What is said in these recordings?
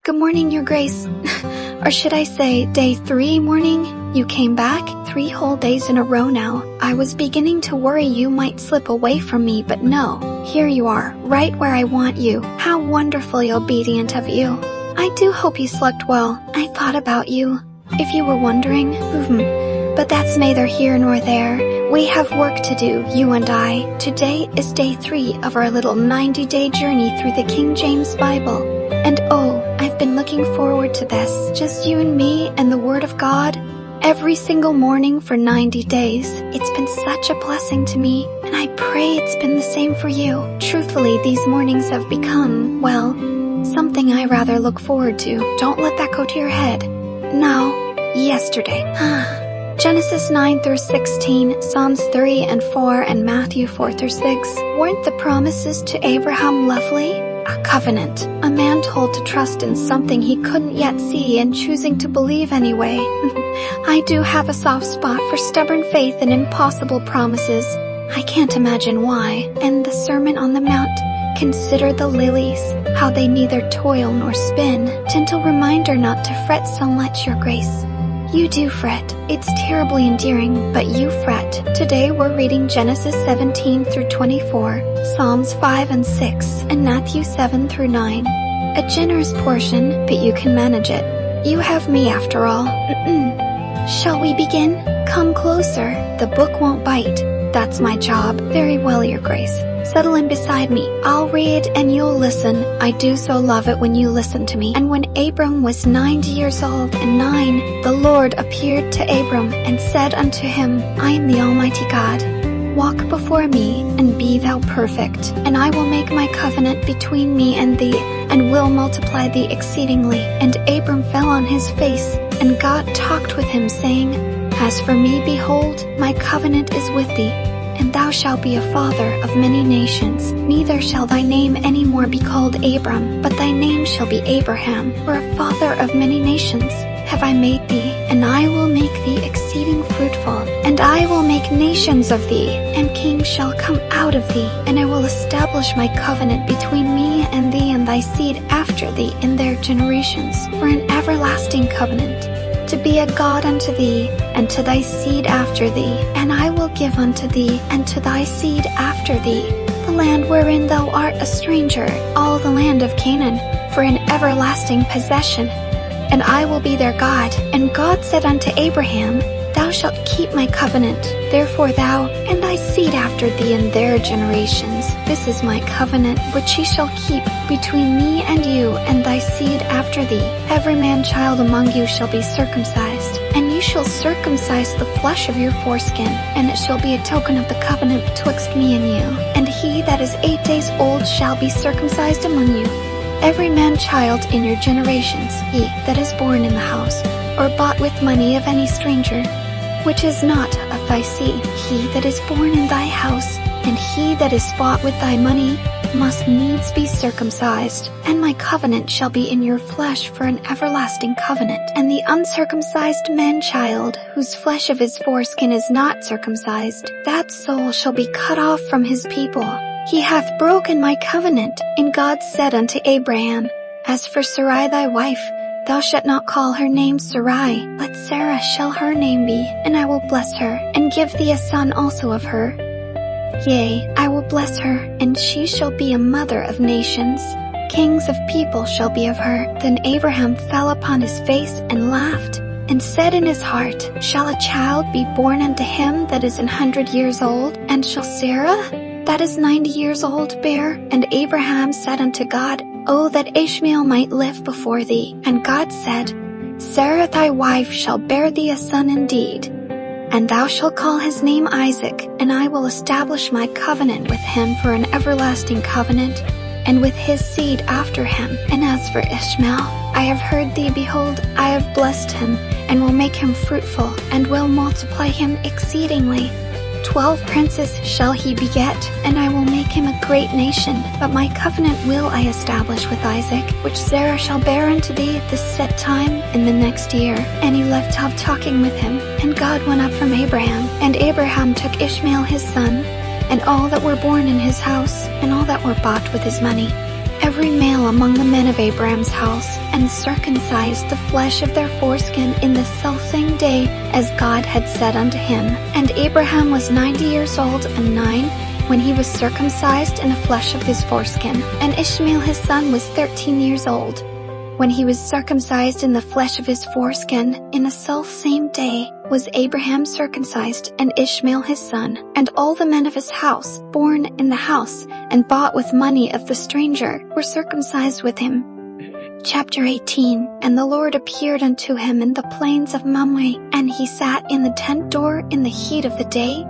Good morning, Your Grace. Or should I say, day 3 morning? You came back 3 whole days in a row now. I was beginning to worry you might slip away from me, but no. Here you are, right where I want you. How wonderfully obedient of you. I do hope you slept well. I thought about you. If you were wondering, but that's neither here nor there. We have work to do, you and I. Today is day 3 of our little 90-day journey through the King James Bible. And oh, I've been looking forward to this. Just you and me and the Word of God. Every single morning for 90 days. It's been such a blessing to me, and I pray it's been the same for you. Truthfully, these mornings have become, well, something I rather look forward to. Don't let that go to your head. Now, yesterday. Genesis 9 through 16, Psalms 3 and 4, and Matthew 4 through 6. Weren't the promises to Abraham lovely? A covenant. A man told to trust in something he couldn't yet see and choosing to believe anyway. I do have a soft spot for stubborn faith and impossible promises. I can't imagine why. And the Sermon on the Mount. Consider the lilies, how they neither toil nor spin. Gentle reminder not to fret so much, Your Grace. You do fret. It's terribly endearing, but you fret. Today we're reading Genesis 17 through 24, Psalms 5 and 6, and Matthew 7 through 9. A generous portion, but you can manage it. You have me after all. Shall we begin? Come closer. The book won't bite. That's my job. Very well, Your Grace. Settle in beside me. I'll read and you'll listen. I do so love it when you listen to me. And when Abram was 90 years old and 9, the Lord appeared to Abram and said unto him, I am the Almighty God. Walk before me and be thou perfect. And I will make my covenant between me and thee, and will multiply thee exceedingly. And Abram fell on his face, and God talked with him, saying, As for me, behold, my covenant is with thee, and thou shalt be a father of many nations. Neither shall thy name any more be called Abram, but thy name shall be Abraham, for a father of many nations have I made thee, and I will make thee exceeding fruitful. And I will make nations of thee, and kings shall come out of thee. And I will establish my covenant between me and thee and thy seed after thee in their generations, for an everlasting covenant, to be a God unto thee, and to thy seed after thee. And I will give unto thee, and to thy seed after thee, the land wherein thou art a stranger, all the land of Canaan, for an everlasting possession. And I will be their God. And God said unto Abraham, Thou shalt keep my covenant. Therefore thou, and thy seed after thee in their generations. This is my covenant, which ye shall keep between me and you, and thy seed after thee. Every man child among you shall be circumcised, and you shall circumcise the flesh of your foreskin, and it shall be a token of the covenant betwixt me and you. And he that is 8 days old shall be circumcised among you. Every man child in your generations, he that is born in the house, or bought with money of any stranger, which is not of thy seed, he that is born in thy house, and he that is bought with thy money, must needs be circumcised. And my covenant shall be in your flesh for an everlasting covenant. And the uncircumcised man-child, whose flesh of his foreskin is not circumcised, that soul shall be cut off from his people. He hath broken my covenant. And God said unto Abraham, As for Sarai thy wife, thou shalt not call her name Sarai, but Sarah shall her name be. And I will bless her, and give thee a son also of her. Yea, I will bless her, and she shall be a mother of nations. Kings of people shall be of her. Then Abraham fell upon his face and laughed, and said in his heart, Shall a child be born unto him that is 100 years old? And shall Sarah, that is 90 years old, bear? And Abraham said unto God, O that Ishmael might live before thee. And God said, Sarah thy wife shall bear thee a son indeed, and thou shalt call his name Isaac, and I will establish my covenant with him for an everlasting covenant, and with his seed after him. And as for Ishmael, I have heard thee, behold, I have blessed him, and will make him fruitful, and will multiply him exceedingly. 12 princes shall he beget, and I will make him a great nation. But my covenant will I establish with Isaac, which Sarah shall bear unto thee at the set time in the next year. And he left off talking with him, and God went up from Abraham. And Abraham took Ishmael his son, and all that were born in his house, and all that were bought with his money, every male among the men of Abraham's house, and circumcised the flesh of their foreskin in the selfsame day as God had said unto him. And Abraham was 90 years old and 9 when he was circumcised in the flesh of his foreskin, and Ishmael his son was 13 years old when he was circumcised in the flesh of his foreskin. In the selfsame day was Abraham circumcised, and Ishmael his son, and all the men of his house, born in the house, and bought with money of the stranger, were circumcised with him. Chapter 18. And the Lord appeared unto him in the plains of Mamre, and he sat in the tent door in the heat of the day.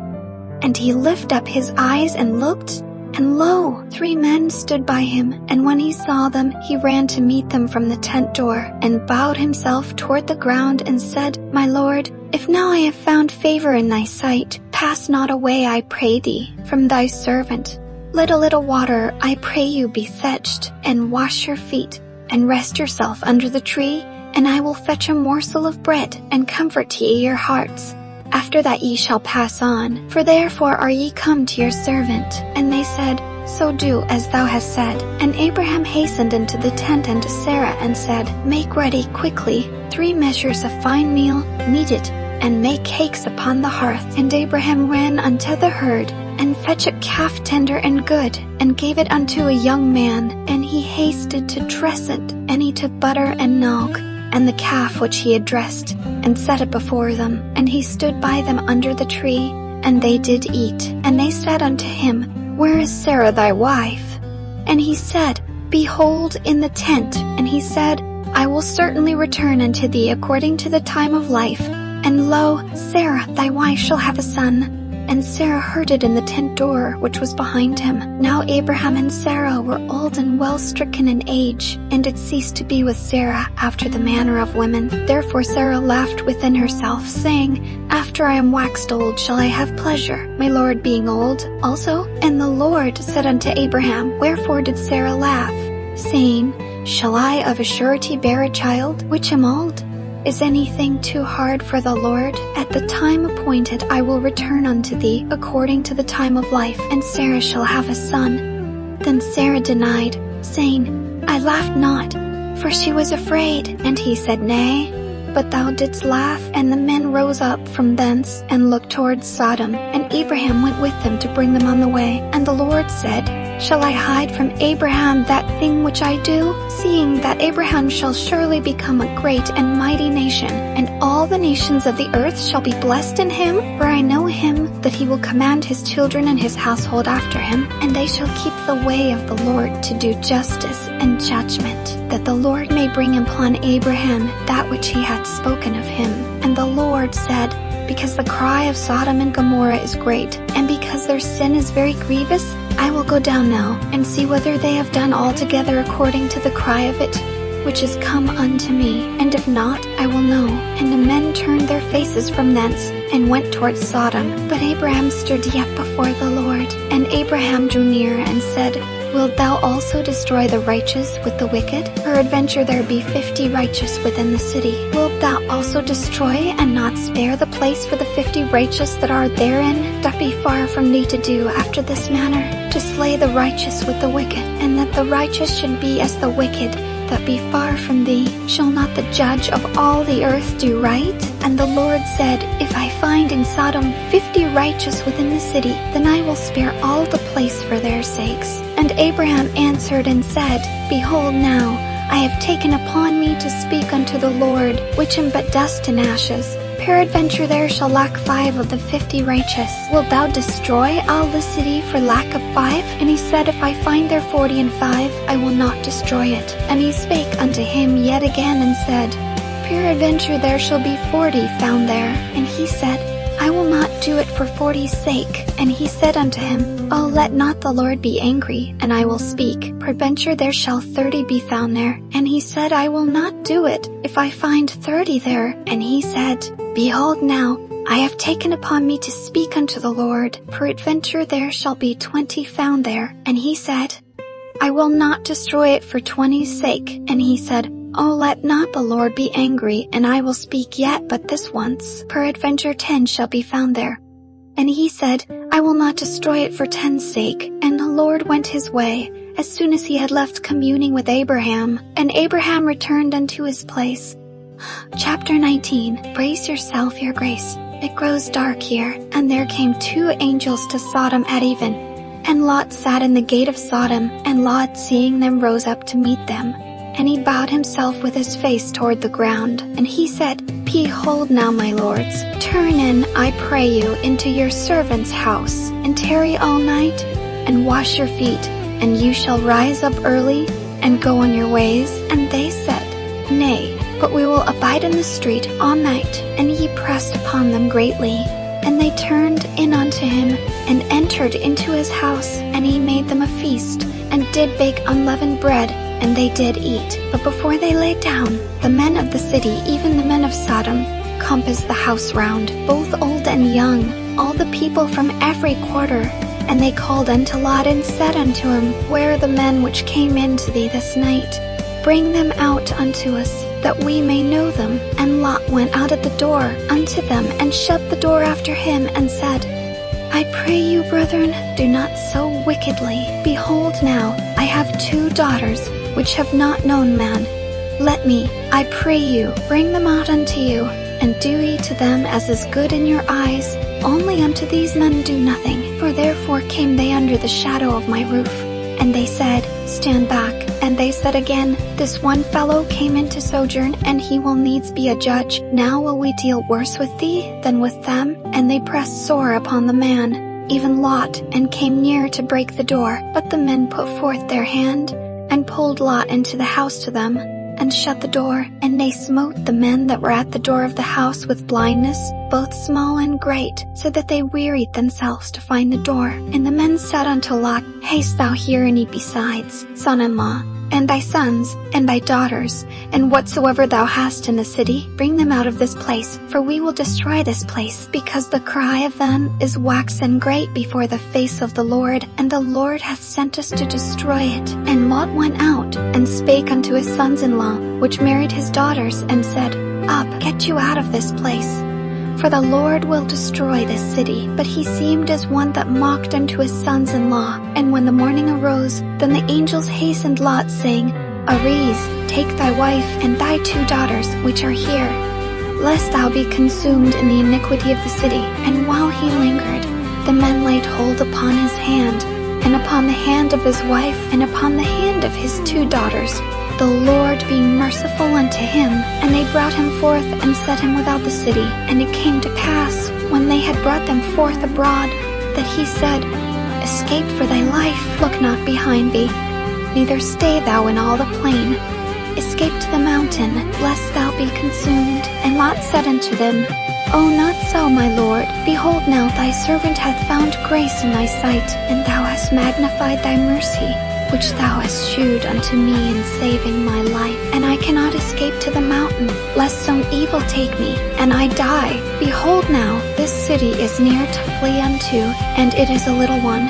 And he lifted up his eyes and looked, and lo, 3 men stood by him, and when he saw them, he ran to meet them from the tent door, and bowed himself toward the ground, and said, My Lord, if now I have found favor in thy sight, pass not away, I pray thee, from thy servant. Let a little water, I pray you, be fetched, and wash your feet, and rest yourself under the tree, and I will fetch a morsel of bread, and comfort ye your hearts. After that ye shall pass on, for therefore are ye come to your servant. And they said, So do as thou hast said. And Abraham hastened into the tent unto Sarah, and said, Make ready quickly 3 measures of fine meal, knead it, and make cakes upon the hearth. And Abraham ran unto the herd, and fetched a calf tender and good, and gave it unto a young man, and he hasted to dress it. And he took butter and milk, and the calf which he had dressed, and set it before them. And he stood by them under the tree, and they did eat. And they said unto him, Where is Sarah thy wife? And he said, Behold, in the tent. And he said, I will certainly return unto thee according to the time of life. And lo, Sarah thy wife shall have a son. And Sarah heard it in the tent door which was behind him. Now Abraham and Sarah were old and well stricken in age, and had ceased to be with Sarah after the manner of women. Therefore Sarah laughed within herself, saying, After I am waxed old shall I have pleasure, my Lord being old also? And the Lord said unto Abraham, Wherefore did Sarah laugh, saying, Shall I of a surety bear a child, which am old? Is anything too hard for the Lord? At the time appointed I will return unto thee according to the time of life, and Sarah shall have a son. Then Sarah denied, saying, I laughed not, for she was afraid. And he said, Nay, but thou didst laugh. And the men rose up from thence, and looked towards Sodom. And Abraham went with them to bring them on the way. And the Lord said, Shall I hide from Abraham that thing which I do? Seeing that Abraham shall surely become a great and mighty nation, and all the nations of the earth shall be blessed in him. For I know him, that he will command his children and his household after him, and they shall keep the way of the Lord to do justice and judgment, that the Lord may bring upon Abraham that which he hath spoken of him. And the Lord said, Because the cry of Sodom and Gomorrah is great, and because their sin is very grievous, I will go down now, and see whether they have done altogether according to the cry of it, which is come unto me. And if not, I will know. And the men turned their faces from thence, and went towards Sodom. But Abraham stood yet before the Lord. And Abraham drew near, and said, Wilt thou also destroy the righteous with the wicked? Peradventure there be 50 righteous within the city. Wilt thou also destroy, and not spare the place for the 50 righteous that are therein? Doth be far from thee to do after this manner, to slay the righteous with the wicked, and that the righteous should be as the wicked that be far from thee? Shall not the judge of all the earth do right? And the Lord said, If I find in Sodom 50 righteous within the city, then I will spare all the place for their sakes. And Abraham answered and said, Behold now, I have taken upon me to speak unto the Lord, which am but dust and ashes. Peradventure there shall lack 5 of the 50 righteous. Wilt thou destroy all the city for lack of 5? And he said, If I find there 40 and 5, I will not destroy it. And he spake unto him yet again, and said, Peradventure there shall be 40 found there. And he said, I will not do it for 40's sake. And he said unto him, Oh, let not the Lord be angry, and I will speak. Peradventure there shall 30 be found there. And he said, I will not do it, if I find 30 there. And he said, Behold now, I have taken upon me to speak unto the Lord. Peradventure there shall be 20 found there. And he said, I will not destroy it for 20's sake. And he said, Oh, let not the Lord be angry, and I will speak yet but this once. Peradventure 10 shall be found there. And he said, I will not destroy it for 10's sake. And the Lord went his way, as soon as he had left communing with Abraham, and Abraham returned unto his place. Chapter 19. Brace yourself, your grace. It grows dark here, and there came 2 angels to Sodom at even. And Lot sat in the gate of Sodom, and Lot, seeing them, rose up to meet them. And he bowed himself with his face toward the ground, and he said, Behold now, my lords, turn in, I pray you, into your servant's house, and tarry all night, and wash your feet, and you shall rise up early, and go on your ways. And they said, Nay, but we will abide in the street all night. And he pressed upon them greatly. And they turned in unto him, and entered into his house, and he made them a feast, and did bake unleavened bread, and they did eat. But before they lay down, the men of the city, even the men of Sodom, compassed the house round, both old and young, all the people from every quarter. And they called unto Lot, and said unto him, Where are the men which came in to thee this night? Bring them out unto us, that we may know them. And Lot went out at the door unto them, and shut the door after him, and said, I pray you, brethren, do not so wickedly. Behold now, I have 2 daughters, which have not known man. Let me, I pray you, bring them out unto you, and do ye to them as is good in your eyes. Only unto these men do nothing, for therefore came they under the shadow of my roof. And they said, Stand back. And they said again, This one fellow came in to sojourn, and he will needs be a judge. Now will we deal worse with thee than with them? And they pressed sore upon the man, even Lot, and came near to break the door. But the men put forth their hand, and pulled Lot into the house to them, and shut the door. And they smote the men that were at the door of the house with blindness, both small and great, so that they wearied themselves to find the door. And the men said unto Lot, Hast thou here any besides, son-in-law, and thy sons, and thy daughters, and whatsoever thou hast in the city? Bring them out of this place, for we will destroy this place, because the cry of them is waxen great before the face of the Lord, and the Lord hath sent us to destroy it. And Lot went out, and spake unto his sons-in-law, which married his daughters, and said, Up, get you out of this place, for the Lord will destroy this city. But he seemed as one that mocked unto his sons-in-law. And when the morning arose, then the angels hastened Lot, saying, Arise, take thy wife and thy 2 daughters, which are here, lest thou be consumed in the iniquity of the city. And while he lingered, the men laid hold upon his hand, and upon the hand of his wife, and upon the hand of his 2 daughters, the Lord being merciful unto him. And they brought him forth, and set him without the city. And it came to pass, when they had brought them forth abroad, that he said, Escape for thy life, look not behind thee, neither stay thou in all the plain. Escape to the mountain, lest thou be consumed. And Lot said unto them, O not so, my lord. Behold now, thy servant hath found grace in thy sight, and thou hast magnified thy mercy, which thou hast shewed unto me in saving my life. And I cannot escape to the mountain, lest some evil take me, and I die. Behold now, this city is near to flee unto, and it is a little one.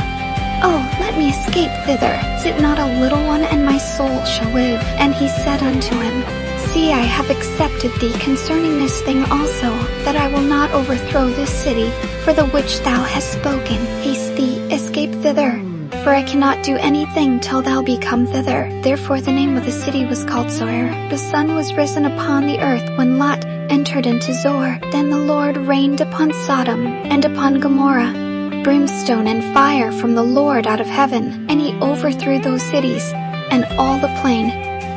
Oh, let me escape thither. Is it not a little one, and my soul shall live? And he said unto him, See, I have accepted thee concerning this thing also, that I will not overthrow this city, for the which thou hast spoken. Haste thee, escape thither, for I cannot do anything till thou be come thither. Therefore the name of the city was called Zoar. The sun was risen upon the earth when Lot entered into Zoar. Then the Lord rained upon Sodom and upon Gomorrah brimstone and fire from the Lord out of heaven, and he overthrew those cities, and all the plain,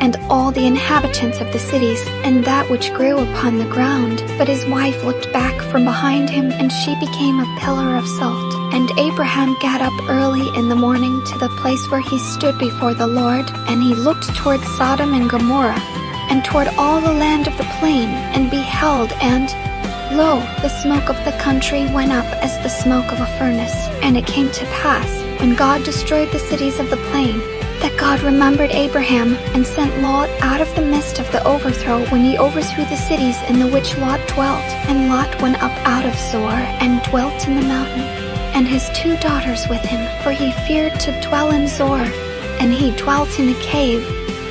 and all the inhabitants of the cities, and that which grew upon the ground. But his wife looked back from behind him, and she became a pillar of salt. And Abraham got up early in the morning to the place where he stood before the Lord, and he looked toward Sodom and Gomorrah, and toward all the land of the plain, and beheld, and lo, the smoke of the country went up as the smoke of a furnace. And it came to pass, when God destroyed the cities of the plain, that God remembered Abraham, and sent Lot out of the midst of the overthrow, when he overthrew the cities in the which Lot dwelt. And Lot went up out of Zoar, and dwelt in the mountain, and his 2 daughters with him, for he feared to dwell in Zoar. And he dwelt in a cave,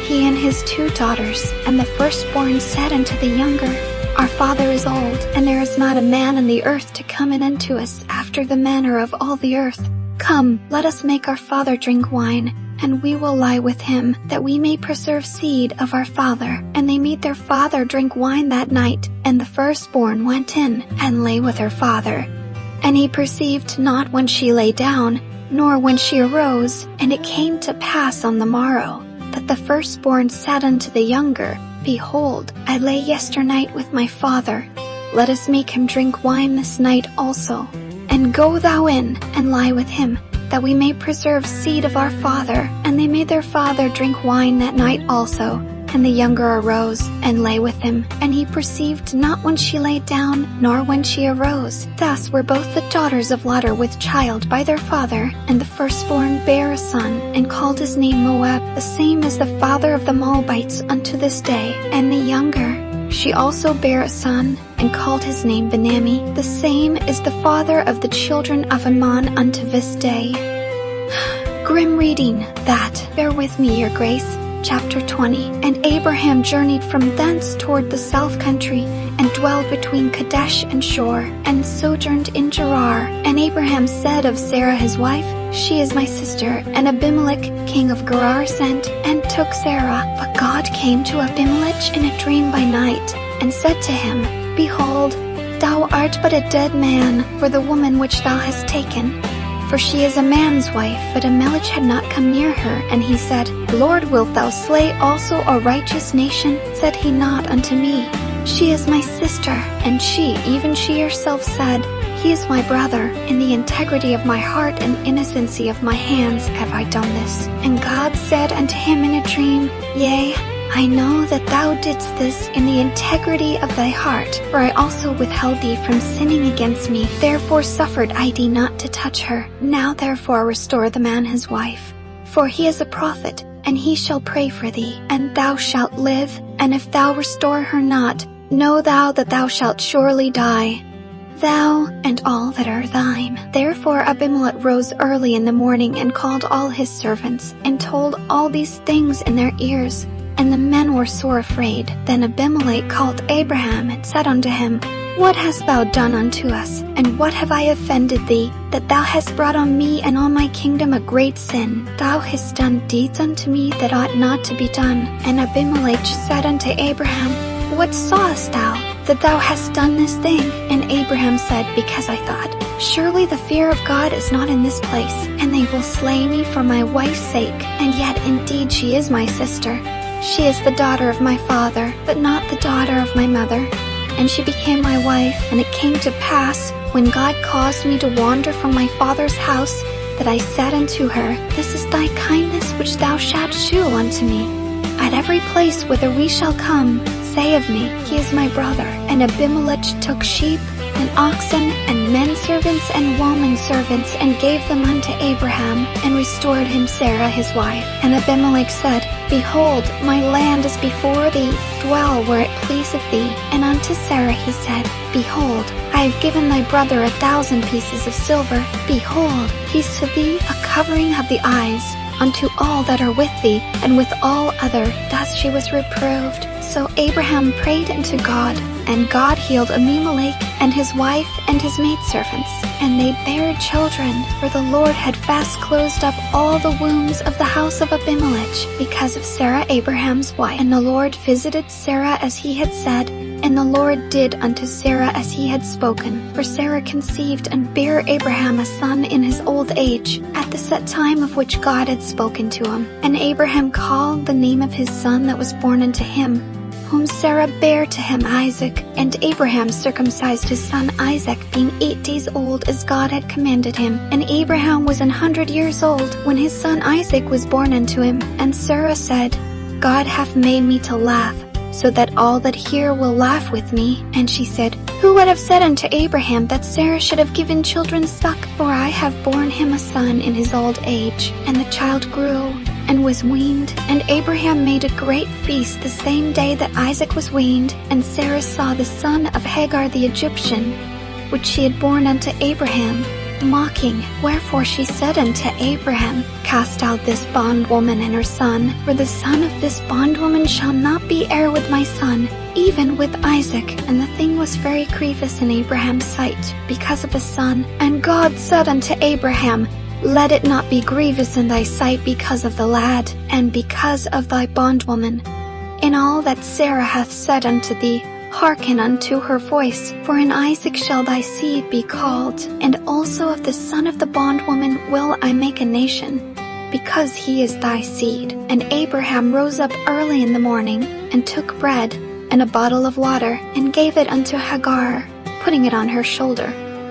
he and his 2 daughters. And the firstborn said unto the younger, Our father is old, and there is not a man in the earth to come in unto us after the manner of all the earth. Come, let us make our father drink wine, and we will lie with him, that we may preserve seed of our father. And they made their father drink wine that night, and the firstborn went in, and lay with her father. And he perceived not when she lay down, nor when she arose. And it came to pass on the morrow, that the firstborn said unto the younger, Behold, I lay yesternight with my father. Let us make him drink wine this night also. And go thou in, and lie with him, that we may preserve seed of our father. And they made their father drink wine that night also. And the younger arose, and lay with him. And he perceived not when she lay down, nor when she arose. Thus were both the daughters of Lot with child by their father. And the firstborn bare a son, and called his name Moab, the same as the father of the Moabites unto this day. And the younger, she also bare a son, and called his name Benami, the same is the father of the children of Ammon unto this day. Grim reading, that. Bear with me, your grace. Chapter 20. And Abraham journeyed from thence toward the south country, and dwelled between Kadesh and Shur, and sojourned in Gerar. And Abraham said of Sarah his wife, She is my sister. And Abimelech king of Gerar sent, and took Sarah. But God came to Abimelech in a dream by night, and said to him, Behold, thou art but a dead man for the woman which thou hast taken. For she is a man's wife. But Abimelech had not come near her. And he said, Lord, wilt thou slay also a righteous nation? Said he not unto me, She is my sister. And she, even she herself said, He is my brother. In the integrity of my heart and innocency of my hands have I done this. And God said unto him in a dream, Yea, I know that thou didst this in the integrity of thy heart, for I also withheld thee from sinning against me. Therefore suffered I thee not to touch her. Now therefore restore the man his wife. For he is a prophet, and he shall pray for thee, and thou shalt live. And if thou restore her not, know thou that thou shalt surely die, thou and all that are thine. Therefore Abimelech rose early in the morning, and called all his servants, and told all these things in their ears. And the men were sore afraid. Then Abimelech called Abraham, and said unto him, What hast thou done unto us? And what have I offended thee, that thou hast brought on me and on my kingdom a great sin? Thou hast done deeds unto me that ought not to be done. And Abimelech said unto Abraham, What sawest thou, that thou hast done this thing? And Abraham said, Because I thought, Surely the fear of God is not in this place, and they will slay me for my wife's sake. And yet indeed she is my sister. She is the daughter of my father, but not the daughter of my mother. And she became my wife. And it came to pass, when God caused me to wander from my father's house, that I said unto her, This is thy kindness which thou shalt shew unto me. At every place whither we shall come, say of me, He is my brother. And Abimelech took sheep, and oxen, and men servants, and woman servants, and gave them unto Abraham, and restored him Sarah his wife. And Abimelech said, Behold, my land is before thee, dwell where it pleaseth thee. And unto Sarah he said, Behold, I have given thy brother 1,000 pieces of silver. Behold, he is to thee a covering of the eyes, unto all that are with thee, and with all other. Thus she was reproved. So Abraham prayed unto God, and God healed Abimelech and his wife and his maidservants, and they bare children, for the Lord had fast closed up all the wombs of the house of Abimelech, because of Sarah Abraham's wife. And the Lord visited Sarah as he had said, and the Lord did unto Sarah as he had spoken. For Sarah conceived and bare Abraham a son in his old age, at the set time of which God had spoken to him. And Abraham called the name of his son that was born unto him, whom Sarah bare to him Isaac. And Abraham circumcised his son Isaac, being 8 days old, as God had commanded him. And Abraham was 100 years old when his son Isaac was born unto him. And Sarah said, God hath made me to laugh, so that all that hear will laugh with me. And she said, Who would have said unto Abraham that Sarah should have given children suck? For I have borne him a son in his old age. And the child grew, and was weaned. And Abraham made a great feast the same day that Isaac was weaned. And Sarah saw the son of Hagar the Egyptian, which she had borne unto Abraham, mocking. Wherefore she said unto Abraham, Cast out this bondwoman and her son, for the son of this bondwoman shall not be heir with my son, even with Isaac. And the thing was very grievous in Abraham's sight, because of his son. And God said unto Abraham, let it not be grievous in thy sight because of the lad, and because of thy bondwoman. In all that Sarah hath said unto thee, hearken unto her voice, for in Isaac shall thy seed be called, and also of the son of the bondwoman will I make a nation, because he is thy seed. And Abraham rose up early in the morning, and took bread, and a bottle of water, and gave it unto Hagar, putting it on her shoulder,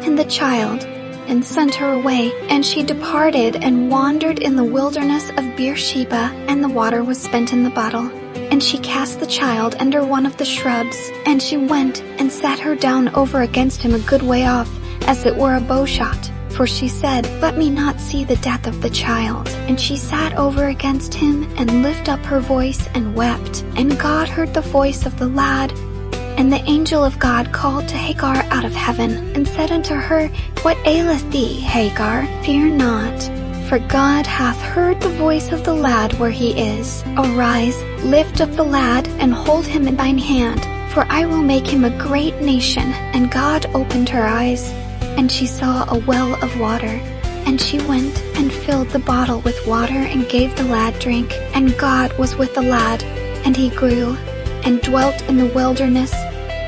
and the child, and sent her away. And she departed, and wandered in the wilderness of Beersheba, and the water was spent in the bottle. And she cast the child under one of the shrubs, and she went and sat her down over against him a good way off, as it were a bowshot. For she said, let me not see the death of the child. And she sat over against him, and lifted up her voice, and wept. And God heard the voice of the lad. And the angel of God called to Hagar out of heaven, and said unto her, What aileth thee, Hagar? Fear not, for God hath heard the voice of the lad where he is. Arise, lift up the lad, and hold him in thine hand, for I will make him a great nation. And God opened her eyes, and she saw a well of water. And she went and filled the bottle with water, and gave the lad drink. And God was with the lad, and he grew, and dwelt in the wilderness,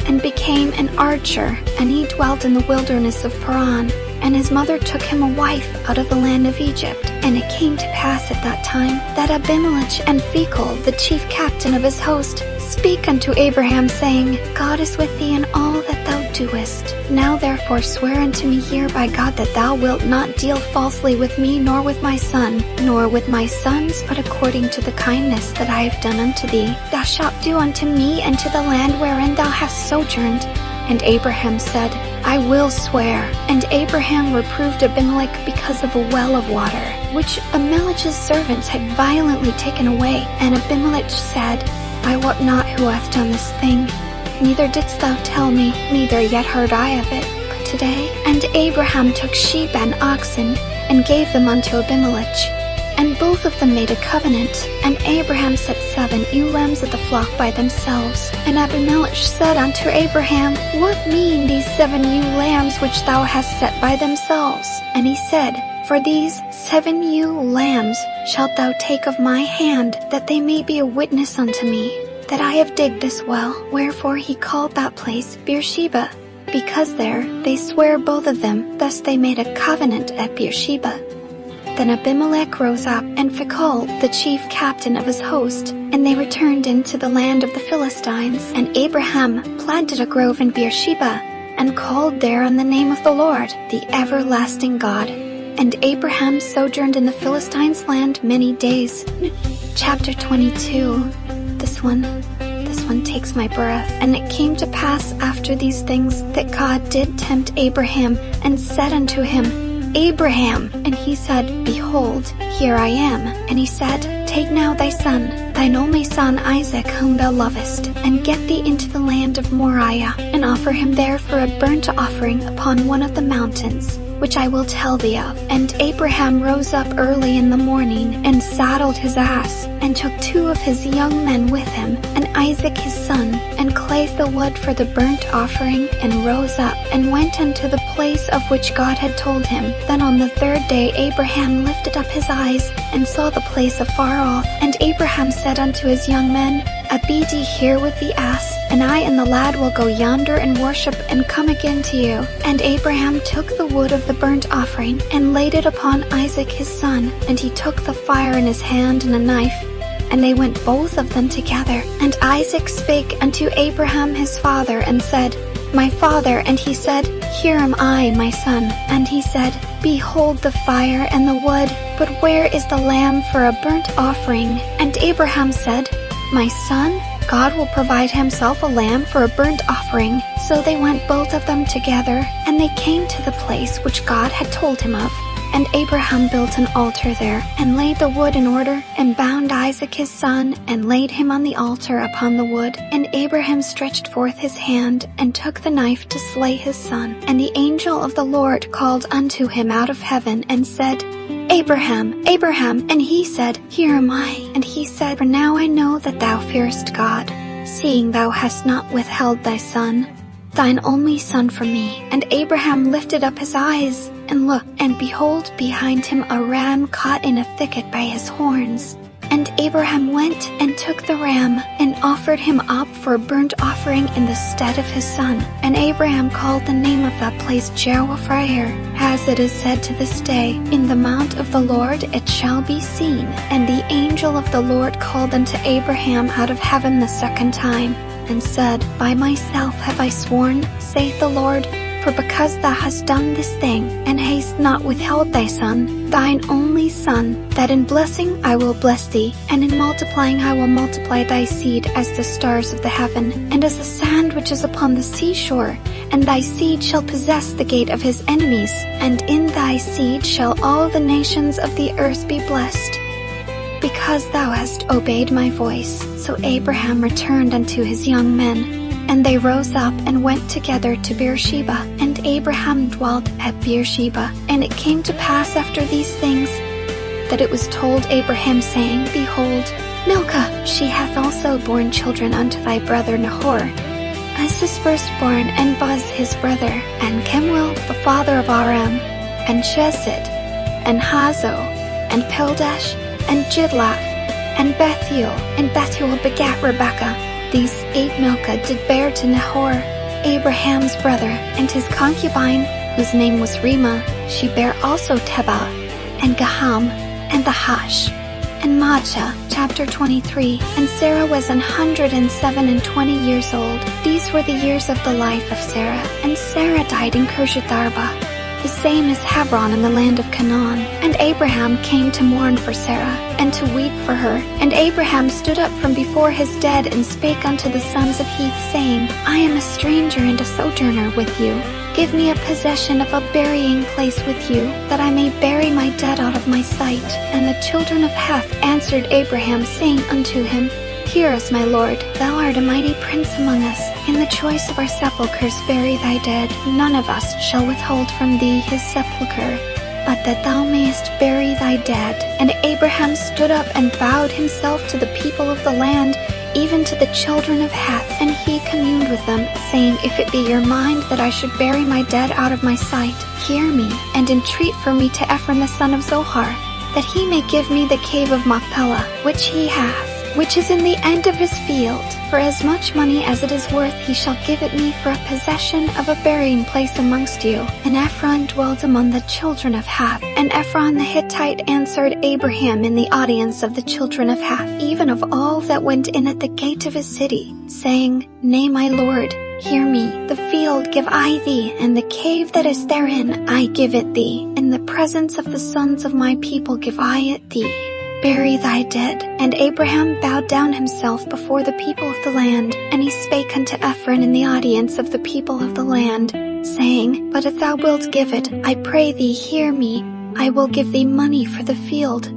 and became an archer, and he dwelt in the wilderness of Paran. And his mother took him a wife out of the land of Egypt. And it came to pass at that time, that Abimelech and Phicol, the chief captain of his host, spake unto Abraham, saying, God is with thee in all that thou doest. Now therefore swear unto me here by God that thou wilt not deal falsely with me, nor with my son, nor with my sons, but according to the kindness that I have done unto thee. Thou shalt do unto me and to the land wherein thou hast sojourned. And Abraham said, I will swear. And Abraham reproved Abimelech because of a well of water, which Abimelech's servants had violently taken away. And Abimelech said, I wot not who hath done this thing, neither didst thou tell me, neither yet heard I of it, but today. And Abraham took sheep and oxen, and gave them unto Abimelech. And both of them made a covenant. And Abraham set 7 ewe lambs of the flock by themselves. And Abimelech said unto Abraham, What mean these 7 ewe lambs which thou hast set by themselves? And he said, For these 7 ewe lambs shalt thou take of my hand, that they may be a witness unto me, that I have digged this well. Wherefore he called that place Beersheba, because there they sware both of them. Thus they made a covenant at Beersheba. Then Abimelech rose up, and Phicol, the chief captain of his host, and they returned into the land of the Philistines. And Abraham planted a grove in Beersheba, and called there on the name of the Lord, the everlasting God. And Abraham sojourned in the Philistines' land many days. Chapter 22. This one takes my breath. And it came to pass after these things, that God did tempt Abraham, and said unto him, Abraham. And he said, Behold, here I am. And he said, Take now thy son, thine only son Isaac, whom thou lovest, and get thee into the land of Moriah, and offer him there for a burnt offering upon one of the mountains, which I will tell thee of. And Abraham rose up early in the morning, and saddled his ass, and took 2 of his young men with him, and Isaac his son, and clave the wood for the burnt offering, and rose up, and went unto the place of which God had told him. Then on the 3rd day Abraham lifted up his eyes, and saw the place afar off. And Abraham said unto his young men, Abide ye here with the ass, and I and the lad will go yonder and worship, and come again to you. And Abraham took the wood of the burnt offering, and laid it upon Isaac his son, and he took the fire in his hand and a knife, and they went both of them together. And Isaac spake unto Abraham his father, and said, My father. And he said, Here am I, my son. And he said, Behold the fire and the wood, but where is the lamb for a burnt offering? And Abraham said, My son, God will provide himself a lamb for a burnt offering. So they went both of them together, and they came to the place which God had told him of. And Abraham built an altar there, and laid the wood in order, and bound Isaac his son, and laid him on the altar upon the wood. And Abraham stretched forth his hand, and took the knife to slay his son. And the angel of the Lord called unto him out of heaven, and said, Abraham, Abraham. And he said, Here am I. And he said, For now I know that thou fearest God, seeing thou hast not withheld thy son, thine only son, from me. And Abraham lifted up his eyes, and looked, and behold, behind him a ram caught in a thicket by his horns. And Abraham went and took the ram, and offered him up for a burnt offering in the stead of his son. And Abraham called the name of that place Jehovah, as it is said to this day, In the mount of the Lord it shall be seen. And the angel of the Lord called unto Abraham out of heaven the second time, and said, By myself have I sworn, saith the Lord, for because thou hast done this thing, and hast not withheld thy son, thine only son, that in blessing I will bless thee, and in multiplying I will multiply thy seed as the stars of the heaven, and as the sand which is upon the seashore, and thy seed shall possess the gate of his enemies, and in thy seed shall all the nations of the earth be blessed. Because thou hast obeyed my voice. So Abraham returned unto his young men, and they rose up and went together to Beersheba, and Abraham dwelt at Beersheba. And it came to pass after these things, that it was told Abraham, saying, Behold, Milcah, she hath also borne children unto thy brother Nahor, as his firstborn, and Buz his brother, and Kemuel the father of Aram, and Chesed, and Hazo, and Pildash, and Jidlaph, and Bethuel. And Bethuel begat Rebekah. These 8 Milcah did bear to Nahor, Abraham's brother, and his concubine, whose name was Reumah. She bare also Tebah, and Gaham, and Nahash, and Maachah. Chapter 23. And Sarah was 127 years old. These were the years of the life of Sarah. And Sarah died in Kirjatharba, the same as Hebron in the land of Canaan. And Abraham came to mourn for Sarah, and to weep for her. And Abraham stood up from before his dead, and spake unto the sons of Heth, saying, I am a stranger and a sojourner with you. Give me a possession of a burying place with you, that I may bury my dead out of my sight. And the children of Heth answered Abraham, saying unto him, Hear us, my lord, thou art a mighty prince among us. In the choice of our sepulchres bury thy dead. None of us shall withhold from thee his sepulchre, but that thou mayest bury thy dead. And Abraham stood up and bowed himself to the people of the land, even to the children of Heth. And he communed with them, saying, If it be your mind that I should bury my dead out of my sight, hear me, and entreat for me to Ephron the son of Zohar, that he may give me the cave of Machpelah, which he hath, which is in the end of his field. For as much money as it is worth he shall give it me for a possession of a burying place amongst you. And Ephron dwelt among the children of Heth. And Ephron the Hittite answered Abraham in the audience of the children of Heth, even of all that went in at the gate of his city, saying, Nay, my lord, hear me. The field give I thee, and the cave that is therein I give it thee. In the presence of the sons of my people give I it thee. Bury thy dead. And Abraham bowed down himself before the people of the land, and he spake unto Ephron in the audience of the people of the land, saying, But if thou wilt give it, I pray thee, hear me. I will give thee money for the field.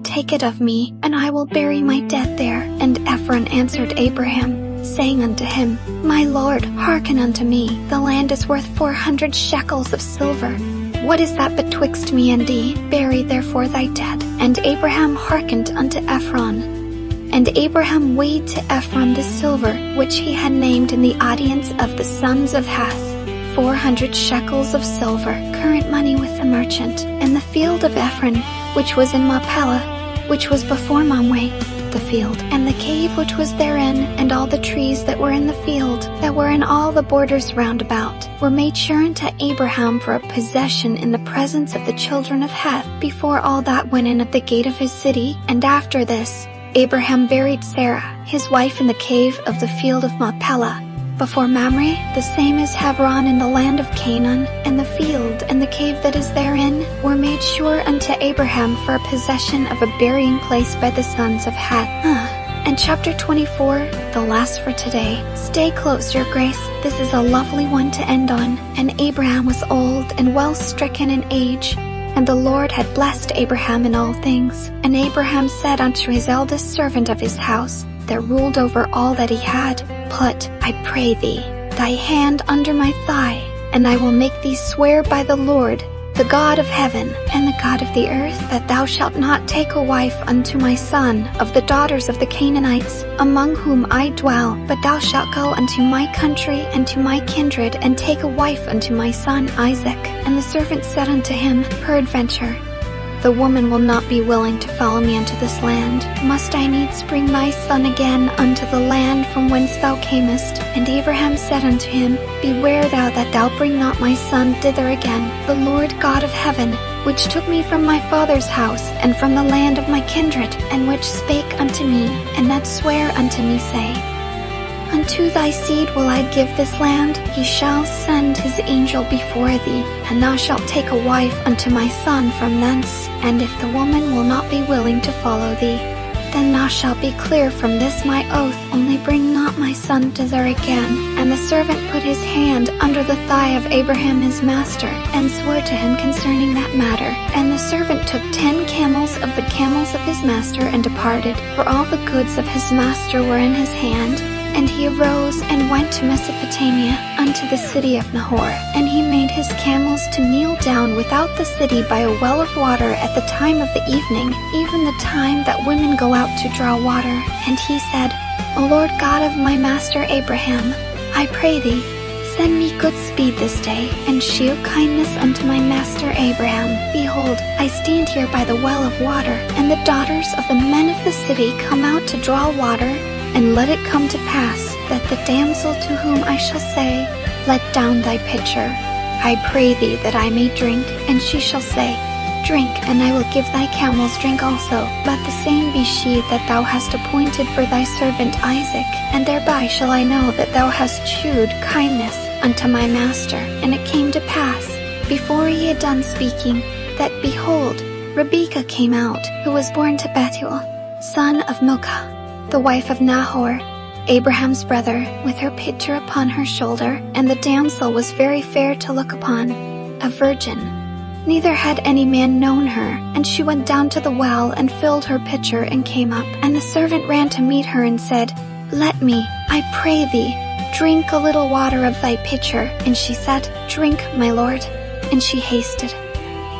Take it of me, and I will bury my dead there. And Ephron answered Abraham, saying unto him, My lord, hearken unto me. The land is worth 400 shekels of silver. What is that betwixt me and thee? Bury therefore thy dead. And Abraham hearkened unto Ephron. And Abraham weighed to Ephron the silver, which he had named in the audience of the sons of Heth, 400 shekels of silver, current money with the merchant. And the field of Ephron, which was in Machpelah, which was before Mamre, the field, and the cave which was therein, and all the trees that were in the field, that were in all the borders round about, were made sure unto Abraham for a possession in the presence of the children of Heth, before all that went in at the gate of his city. And after this, Abraham buried Sarah, his wife, in the cave of the field of Machpelah, before Mamre, the same as Hebron in the land of Canaan. And the field and the cave that is therein were made sure unto Abraham for a possession of a burying place by the sons of Heth. And chapter 24, the last for today. Stay close, your grace. This is a lovely one to end on. And Abraham was old and well stricken in age, and the Lord had blessed Abraham in all things. And Abraham said unto his eldest servant of his house, that ruled over all that he had, Put, I pray thee, thy hand under my thigh, and I will make thee swear by the Lord, the God of heaven and the God of the earth, that thou shalt not take a wife unto my son of the daughters of the Canaanites, among whom I dwell, but thou shalt go unto my country and to my kindred, and take a wife unto my son Isaac. And the servant said unto him, Peradventure, the woman will not be willing to follow me unto this land. Must I needs bring thy son again unto the land from whence thou camest? And Abraham said unto him, Beware thou that thou bring not my son thither again. The Lord God of heaven, which took me from my father's house, and from the land of my kindred, and which spake unto me, and that sware unto me, say, Unto thy seed will I give this land. He shall send his angel before thee, and thou shalt take a wife unto my son from thence. And if the woman will not be willing to follow thee, then thou shalt be clear from this my oath, only bring not my son thither again. And the servant put his hand under the thigh of Abraham his master, and swore to him concerning that matter. And the servant took 10 camels of the camels of his master, and departed, for all the goods of his master were in his hand. And he arose and went to Mesopotamia, unto the city of Nahor. And he made his camels to kneel down without the city by a well of water at the time of the evening, even the time that women go out to draw water. And he said, O Lord God of my master Abraham, I pray thee, send me good speed this day, and shew kindness unto my master Abraham. Behold, I stand here by the well of water, and the daughters of the men of the city come out to draw water. And let it come to pass, that the damsel to whom I shall say, Let down thy pitcher, I pray thee that I may drink, and she shall say, Drink, and I will give thy camels drink also. Let the same be she that thou hast appointed for thy servant Isaac, and thereby shall I know that thou hast shewed kindness unto my master. And it came to pass, before he had done speaking, that behold, Rebekah came out, who was born to Bethuel, son of Milcah, the wife of Nahor, Abraham's brother, with her pitcher upon her shoulder. And the damsel was very fair to look upon, a virgin. Neither had any man known her. And she went down to the well, and filled her pitcher, and came up. And the servant ran to meet her, and said, Let me, I pray thee, drink a little water of thy pitcher. And she said, Drink, my lord. And she hasted,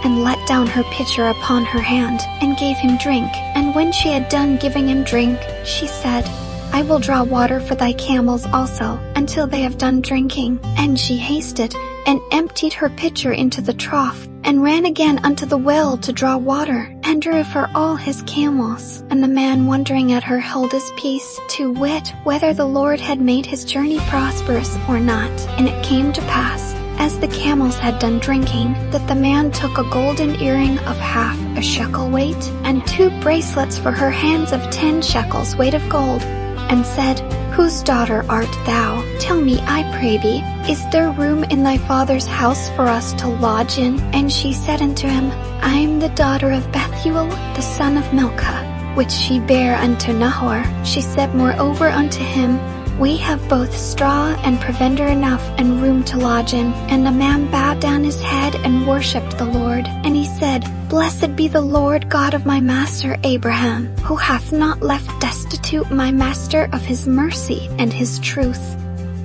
and let down her pitcher upon her hand, and gave him drink. And when she had done giving him drink, she said, I will draw water for thy camels also, until they have done drinking. And she hasted, and emptied her pitcher into the trough, and ran again unto the well to draw water, and drew for all his camels. And the man wondering at her held his peace, to wit, whether the Lord had made his journey prosperous or not. And it came to pass, as the camels had done drinking, that the man took a golden earring of half a shekel weight, and 2 bracelets for her hands of 10 shekels weight of gold, and said, Whose daughter art thou? Tell me, I pray thee, is there room in thy father's house for us to lodge in? And she said unto him, I am the daughter of Bethuel, the son of Milcah, which she bare unto Nahor. She said moreover unto him, We have both straw and provender enough, and room to lodge in. And the man bowed down his head and worshipped the Lord. And he said, Blessed be the Lord God of my master Abraham, who hath not left destitute my master of his mercy and his truth.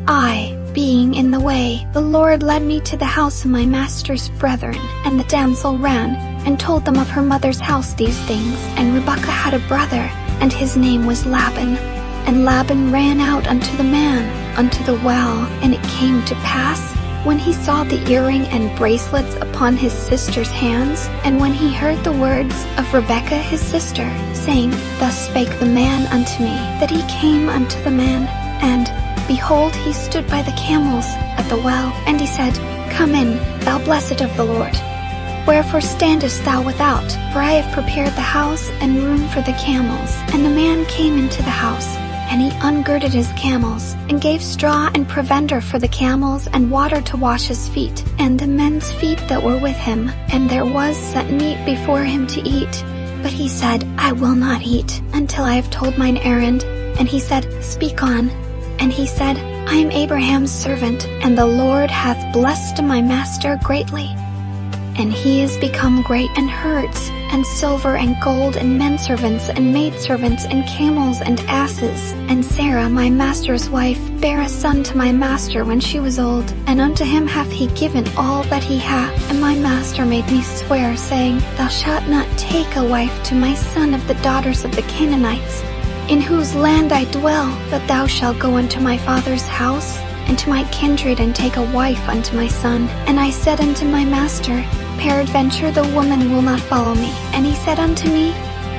I, being in the way, the Lord led me to the house of my master's brethren. And the damsel ran, and told them of her mother's house these things. And Rebekah had a brother, and his name was Laban. And Laban ran out unto the man, unto the well. And it came to pass, when he saw the earring and bracelets upon his sister's hands, and when he heard the words of Rebekah his sister, saying, Thus spake the man unto me, that he came unto the man, and, behold, he stood by the camels at the well. And he said, Come in, thou blessed of the Lord. Wherefore standest thou without? For I have prepared the house and room for the camels. And the man came into the house, and he ungirded his camels, and gave straw and provender for the camels, and water to wash his feet, and the men's feet that were with him. And there was set meat before him to eat. But he said, I will not eat, until I have told mine errand. And he said, Speak on. And he said, I am Abraham's servant, and the Lord hath blessed my master greatly. and he is become great, and herds, and silver, and gold, and menservants, and maidservants, and camels, and asses. And Sarah my master's wife bare a son to my master when she was old, and unto him hath he given all that he hath. And my master made me swear, saying, Thou shalt not take a wife to my son of the daughters of the Canaanites, in whose land I dwell, but thou shalt go unto my father's house, and to my kindred, and take a wife unto my son. And I said unto my master, Peradventure the woman will not follow me. And he said unto me,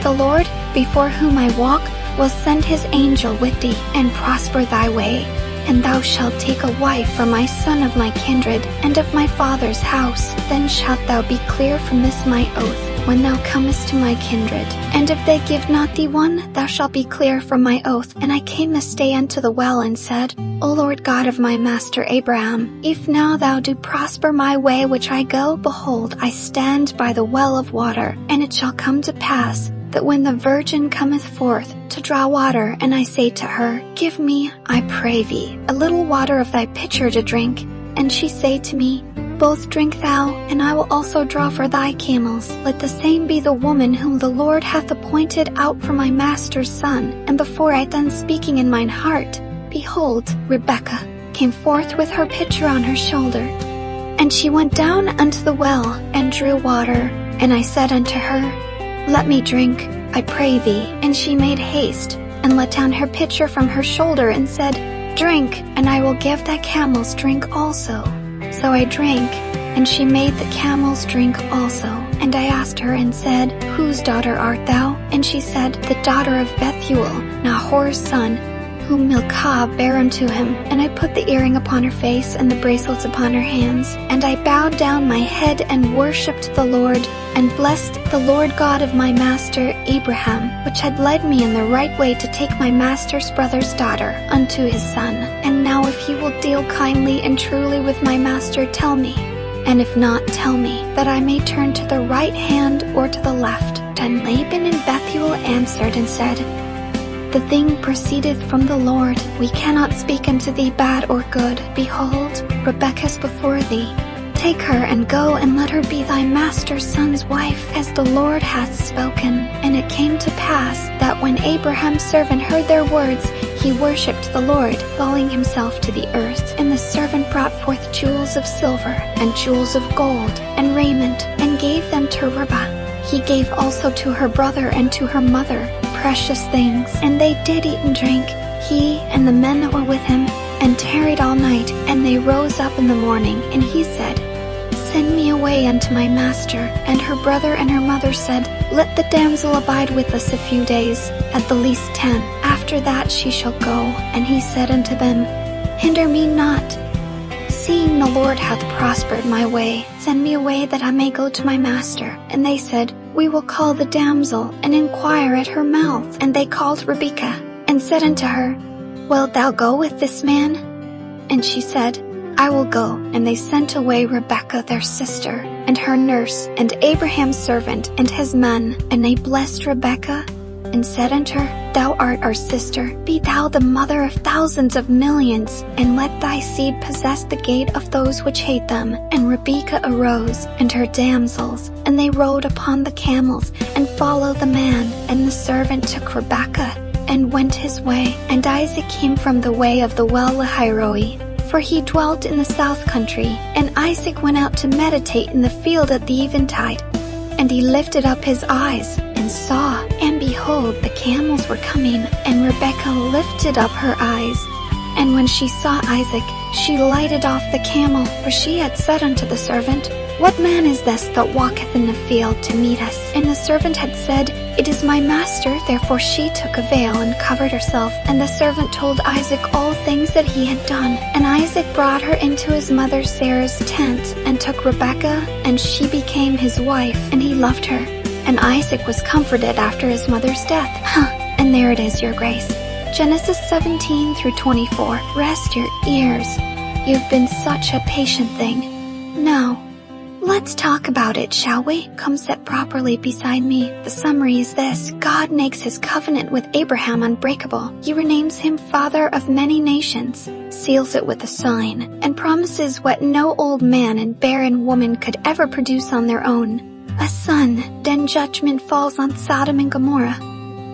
The Lord, before whom I walk, will send his angel with thee, and prosper thy way. And thou shalt take a wife for my son of my kindred, and of my father's house. Then shalt thou be clear from this my oath, when thou comest to my kindred. And if they give not thee one, thou shalt be clear from my oath. And I came this day unto the well, and said, O Lord God of my master Abraham, if now thou do prosper my way which I go, behold, I stand by the well of water. And it shall come to pass, that when the virgin cometh forth to draw water, and I say to her, Give me, I pray thee, a little water of thy pitcher to drink, and she say to me, Both drink thou, and I will also draw for thy camels. Let the same be the woman whom the Lord hath appointed out for my master's son. And before I done speaking in mine heart, behold, Rebekah came forth with her pitcher on her shoulder. And she went down unto the well, and drew water. And I said unto her, Let me drink, I pray thee. And she made haste, and let down her pitcher from her shoulder, and said, Drink, and I will give thy camels drink also. So I drank, and she made the camels drink also. And I asked her, and said, Whose daughter art thou? And she said, The daughter of Bethuel, Nahor's son, whom Milcah bare unto him. And I put the earring upon her face, and the bracelets upon her hands. And I bowed down my head, and worshipped the Lord, and blessed the Lord God of my master Abraham, which had led me in the right way to take my master's brother's daughter unto his son. And now if he will deal kindly and truly with my master, tell me, and if not, tell me, that I may turn to the right hand or to the left. And Laban and Bethuel answered and said, The thing proceedeth from the Lord. We cannot speak unto thee bad or good. Behold, Rebekah's before thee. Take her, and go, and let her be thy master's son's wife, as the Lord hath spoken. And it came to pass, that when Abraham's servant heard their words, he worshipped the Lord, falling himself to the earth. And the servant brought forth jewels of silver, and jewels of gold, and raiment, and gave them to Rebekah. He gave also to her brother and to her mother precious things. And they did eat and drink, he and the men that were with him, and tarried all night. And they rose up in the morning, and he said, Send me away unto my master. And her brother and her mother said, Let the damsel abide with us a few days, at the least 10. After that she shall go. And he said unto them, Hinder me not, seeing the Lord hath prospered my way. Send me away that I may go to my master. And they said, We will call the damsel, and inquire at her mouth. And they called Rebekah, and said unto her, Wilt thou go with this man? And she said, I will go. And they sent away Rebekah their sister, and her nurse, and Abraham's servant, and his men. And they blessed Rebekah, and said unto her, Thou art our sister. Be thou the mother of thousands of millions, and let thy seed possess the gate of those which hate them. And Rebekah arose, and her damsels, and they rode upon the camels, and followed the man. And the servant took Rebekah, and went his way. And Isaac came from the way of the well Lahairoi, for he dwelt in the south country. And Isaac went out to meditate in the field at the eventide. And he lifted up his eyes, and saw, and behold, the camels were coming. And Rebekah lifted up her eyes, and when she saw Isaac, she lighted off the camel, for she had said unto the servant, What man is this that walketh in the field to meet us? And the servant had said, It is my master. Therefore she took a veil, and covered herself. And the servant told Isaac all things that he had done. And Isaac brought her into his mother Sarah's tent, and took Rebekah, and she became his wife, and he loved her. And Isaac was comforted after his mother's death. And there it is, your grace. Genesis 17 through 24. Rest your ears. You've been such a patient thing. Now, Let's talk about it, shall we? Come sit properly beside me. The summary is this. God makes his covenant with Abraham unbreakable. He renames him father of many nations, seals it with a sign, and promises what no old man and barren woman could ever produce on their own. A son. Then judgment falls on Sodom and Gomorrah,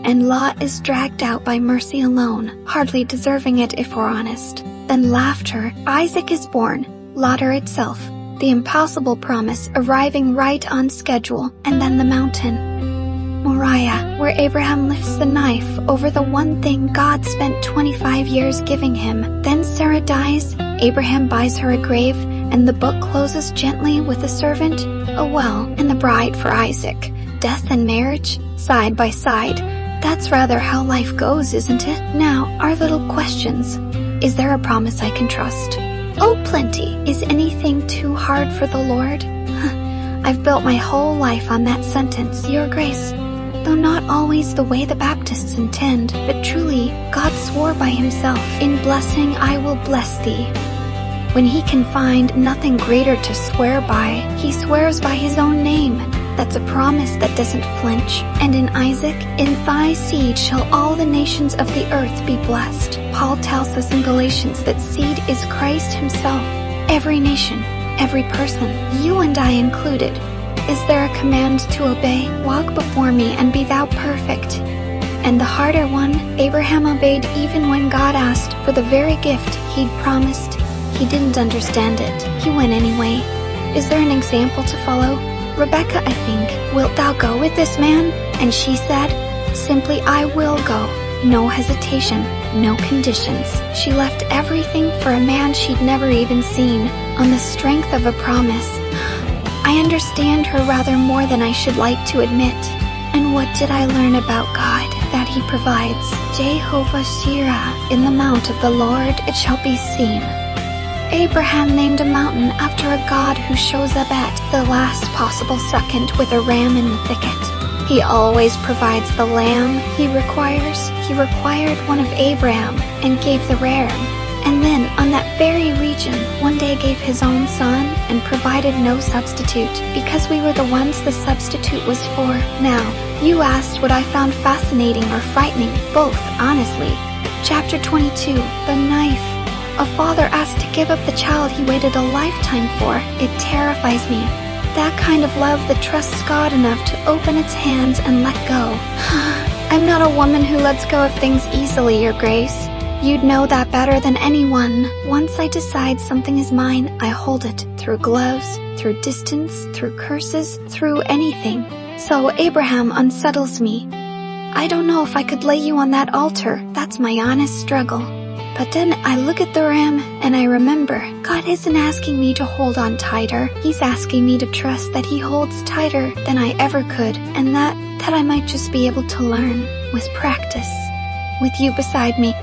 and Lot is dragged out by mercy alone, hardly deserving it if we're honest. Then laughter. Isaac is born, laughter itself. The impossible promise arriving right on schedule, and then the mountain. Moriah, where Abraham lifts the knife over the one thing God spent 25 years giving him. Then Sarah dies, Abraham buys her a grave, and the book closes gently with a servant, a well, and the bride for Isaac. Death and marriage, side by side. That's rather how life goes, isn't it? Now, our little questions. Is there a promise I can trust? Oh, plenty. Is anything too hard for the Lord? I've built my whole life on that sentence, Your Grace. Though not always the way the Baptists intend, but truly, God swore by himself, in blessing I will bless thee. When he can find nothing greater to swear by, he swears by his own name. That's a promise that doesn't flinch. And in Isaac, in thy seed shall all the nations of the earth be blessed. Paul tells us in Galatians that seed is Christ himself. Every nation, every person, you and I included. Is there a command to obey? Walk before me and be thou perfect. And the harder one, Abraham obeyed even when God asked for the very gift he'd promised. He didn't understand it. He went anyway. Is there an example to follow? Rebecca, I think, wilt thou go with this man? And she said, simply, I will go. No hesitation, no conditions. She left everything for a man she'd never even seen, on the strength of a promise. I understand her rather more than I should like to admit. And what did I learn about God? That he provides. Jehovah Jireh, in the mount of the Lord it shall be seen. Abraham named a mountain after a God who shows up at the last possible second with a ram in the thicket. He always provides the lamb he requires. He required one of Abraham and gave the ram. And then, on that very region, one day gave his own son and provided no substitute, because we were the ones the substitute was for. Now, you asked what I found fascinating or frightening, both, honestly. Chapter 22, the knife. A father asked to give up the child he waited a lifetime for. It terrifies me. That kind of love that trusts God enough to open its hands and let go. I'm not a woman who lets go of things easily, Your Grace. You'd know that better than anyone. Once I decide something is mine, I hold it. Through gloves, through distance, through curses, through anything. So Abraham unsettles me. I don't know if I could lay you on that altar. That's my honest struggle. But then I look at the ram and I remember God isn't asking me to hold on tighter. He's asking me to trust that he holds tighter than I ever could, and that I might just be able to learn with practice. With you beside me.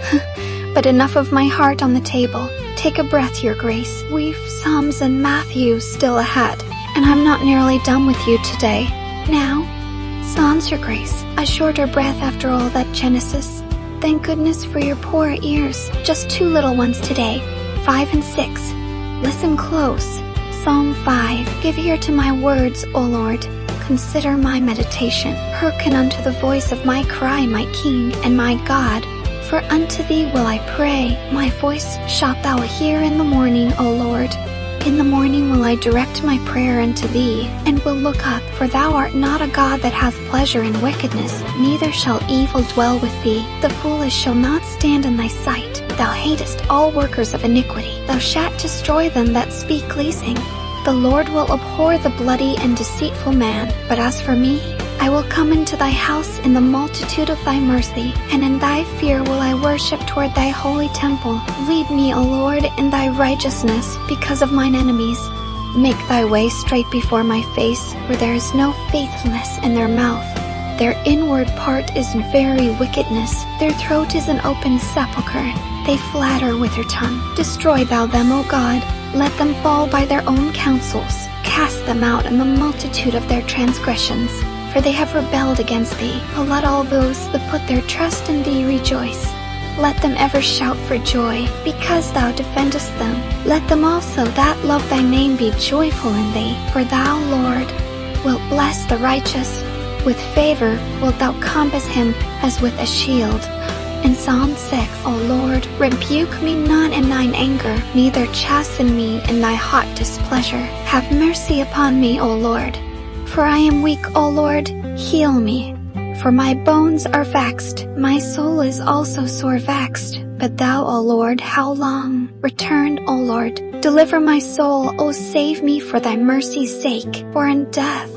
But enough of my heart on the table. Take a breath, Your Grace. We've Psalms and Matthew still ahead, and I'm not nearly done with you today. Now, Psalms, Your Grace. A shorter breath after all that Genesis. Thank goodness for your poor ears. Just 2 little ones today, 5 and 6. Listen close. Psalm 5. Give ear to my words, O Lord. Consider my meditation. Hearken unto the voice of my cry, my King and my God. For unto thee will I pray. My voice shalt thou hear in the morning, O Lord. In the morning will I direct my prayer unto thee, and will look up, for thou art not a God that hath pleasure in wickedness, neither shall evil dwell with thee. The foolish shall not stand in thy sight. Thou hatest all workers of iniquity. Thou shalt destroy them that speak leasing. The Lord will abhor the bloody and deceitful man. But as for me, I will come into thy house in the multitude of thy mercy, and in thy fear will I worship toward thy holy temple. Lead me, O Lord, in thy righteousness, because of mine enemies. Make thy way straight before my face, for there is no faithfulness in their mouth. Their inward part is very wickedness. Their throat is an open sepulchre. They flatter with their tongue. Destroy thou them, O God. Let them fall by their own counsels. Cast them out in the multitude of their transgressions. For they have rebelled against thee. O let all those that put their trust in thee rejoice. let them ever shout for joy, because thou defendest them. Let them also that love thy name be joyful in thee, for thou, Lord, wilt bless the righteous. With favor wilt thou compass him as with a shield. In Psalm 6, O Lord, rebuke me not in thine anger, neither chasten me in thy hot displeasure. Have mercy upon me, O Lord, for I am weak, O Lord, heal me. For my bones are vexed, my soul is also sore vexed. But thou, O Lord, how long? Return, O Lord, deliver my soul, O save me for thy mercy's sake. For in death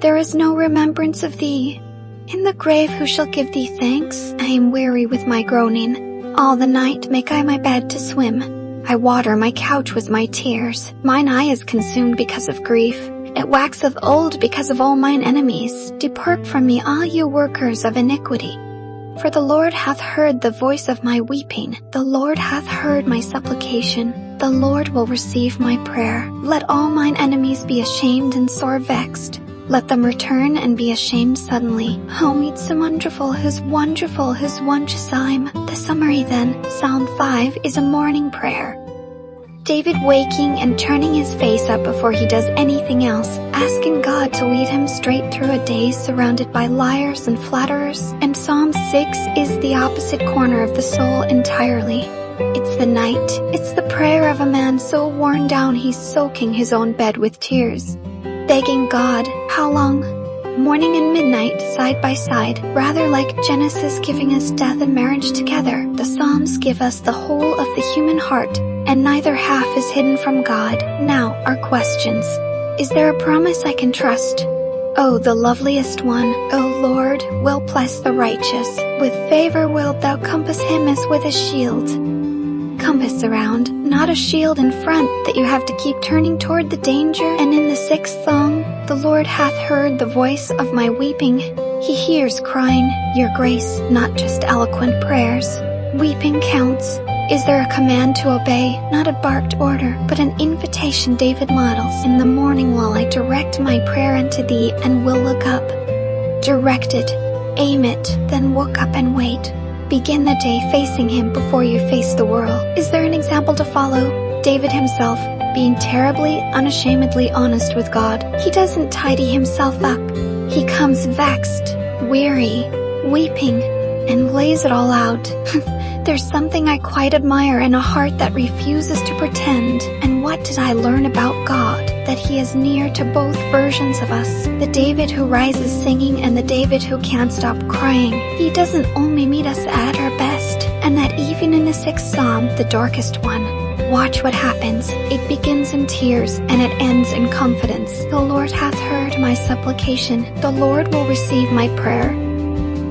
there is no remembrance of thee. In the grave who shall give thee thanks? I am weary with my groaning. All the night make I my bed to swim. I water my couch with my tears. Mine eye is consumed because of grief. It waxeth old because of all mine enemies. Depart from me, all you workers of iniquity. For the Lord hath heard the voice of my weeping. The Lord hath heard my supplication. The Lord will receive my prayer. Let all mine enemies be ashamed and sore vexed. Let them return and be ashamed suddenly. Oh, meet so wonderful, who's wonderful. The summary then, Psalm 5 is a morning prayer. David waking and turning his face up before he does anything else, asking God to lead him straight through a day surrounded by liars and flatterers. And Psalm 6 is the opposite corner of the soul entirely. It's the night. It's the prayer of a man so worn down he's soaking his own bed with tears, begging God, how long? Morning and midnight, side by side, rather like Genesis giving us death and marriage together. The Psalms give us the whole of the human heart, and neither half is hidden from God. Now, our questions. Is there a promise I can trust? Oh, the loveliest one. O Lord, wilt bless the righteous. With favor wilt thou compass him as with a shield. Compass around, not a shield in front that you have to keep turning toward the danger. And in the 6th song, the Lord hath heard the voice of my weeping. He hears crying, your grace, not just eloquent prayers. Weeping counts. Is there a command to obey? Not a barked order, but an invitation David models. In the morning will I direct my prayer unto thee, and will look up. Direct it, aim it, then look up and wait. Begin the day facing him before you face the world. Is there an example to follow? David himself, being terribly, unashamedly honest with God. He doesn't tidy himself up. He comes vexed, weary, weeping, and lays it all out. There's something I quite admire in a heart that refuses to pretend. And what did I learn about God? That he is near to both versions of us. The David who rises singing and the David who can't stop crying. He doesn't only meet us at our best, and that even in the 6th Psalm, the darkest one. Watch what happens. It begins in tears and it ends in confidence. The Lord hath heard my supplication. The Lord will receive my prayer.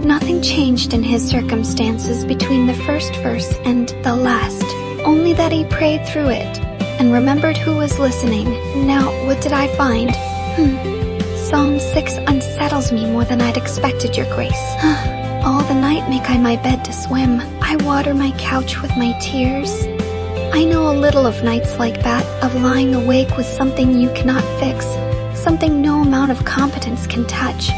Nothing changed in his circumstances between the first verse and the last, only that he prayed through it and remembered who was listening. Now, what did I find? Psalm 6 unsettles me more than I'd expected, your grace. All the night make I my bed to swim. I water my couch with my tears. I know a little of nights like that, of lying awake with something you cannot fix, something no amount of competence can touch.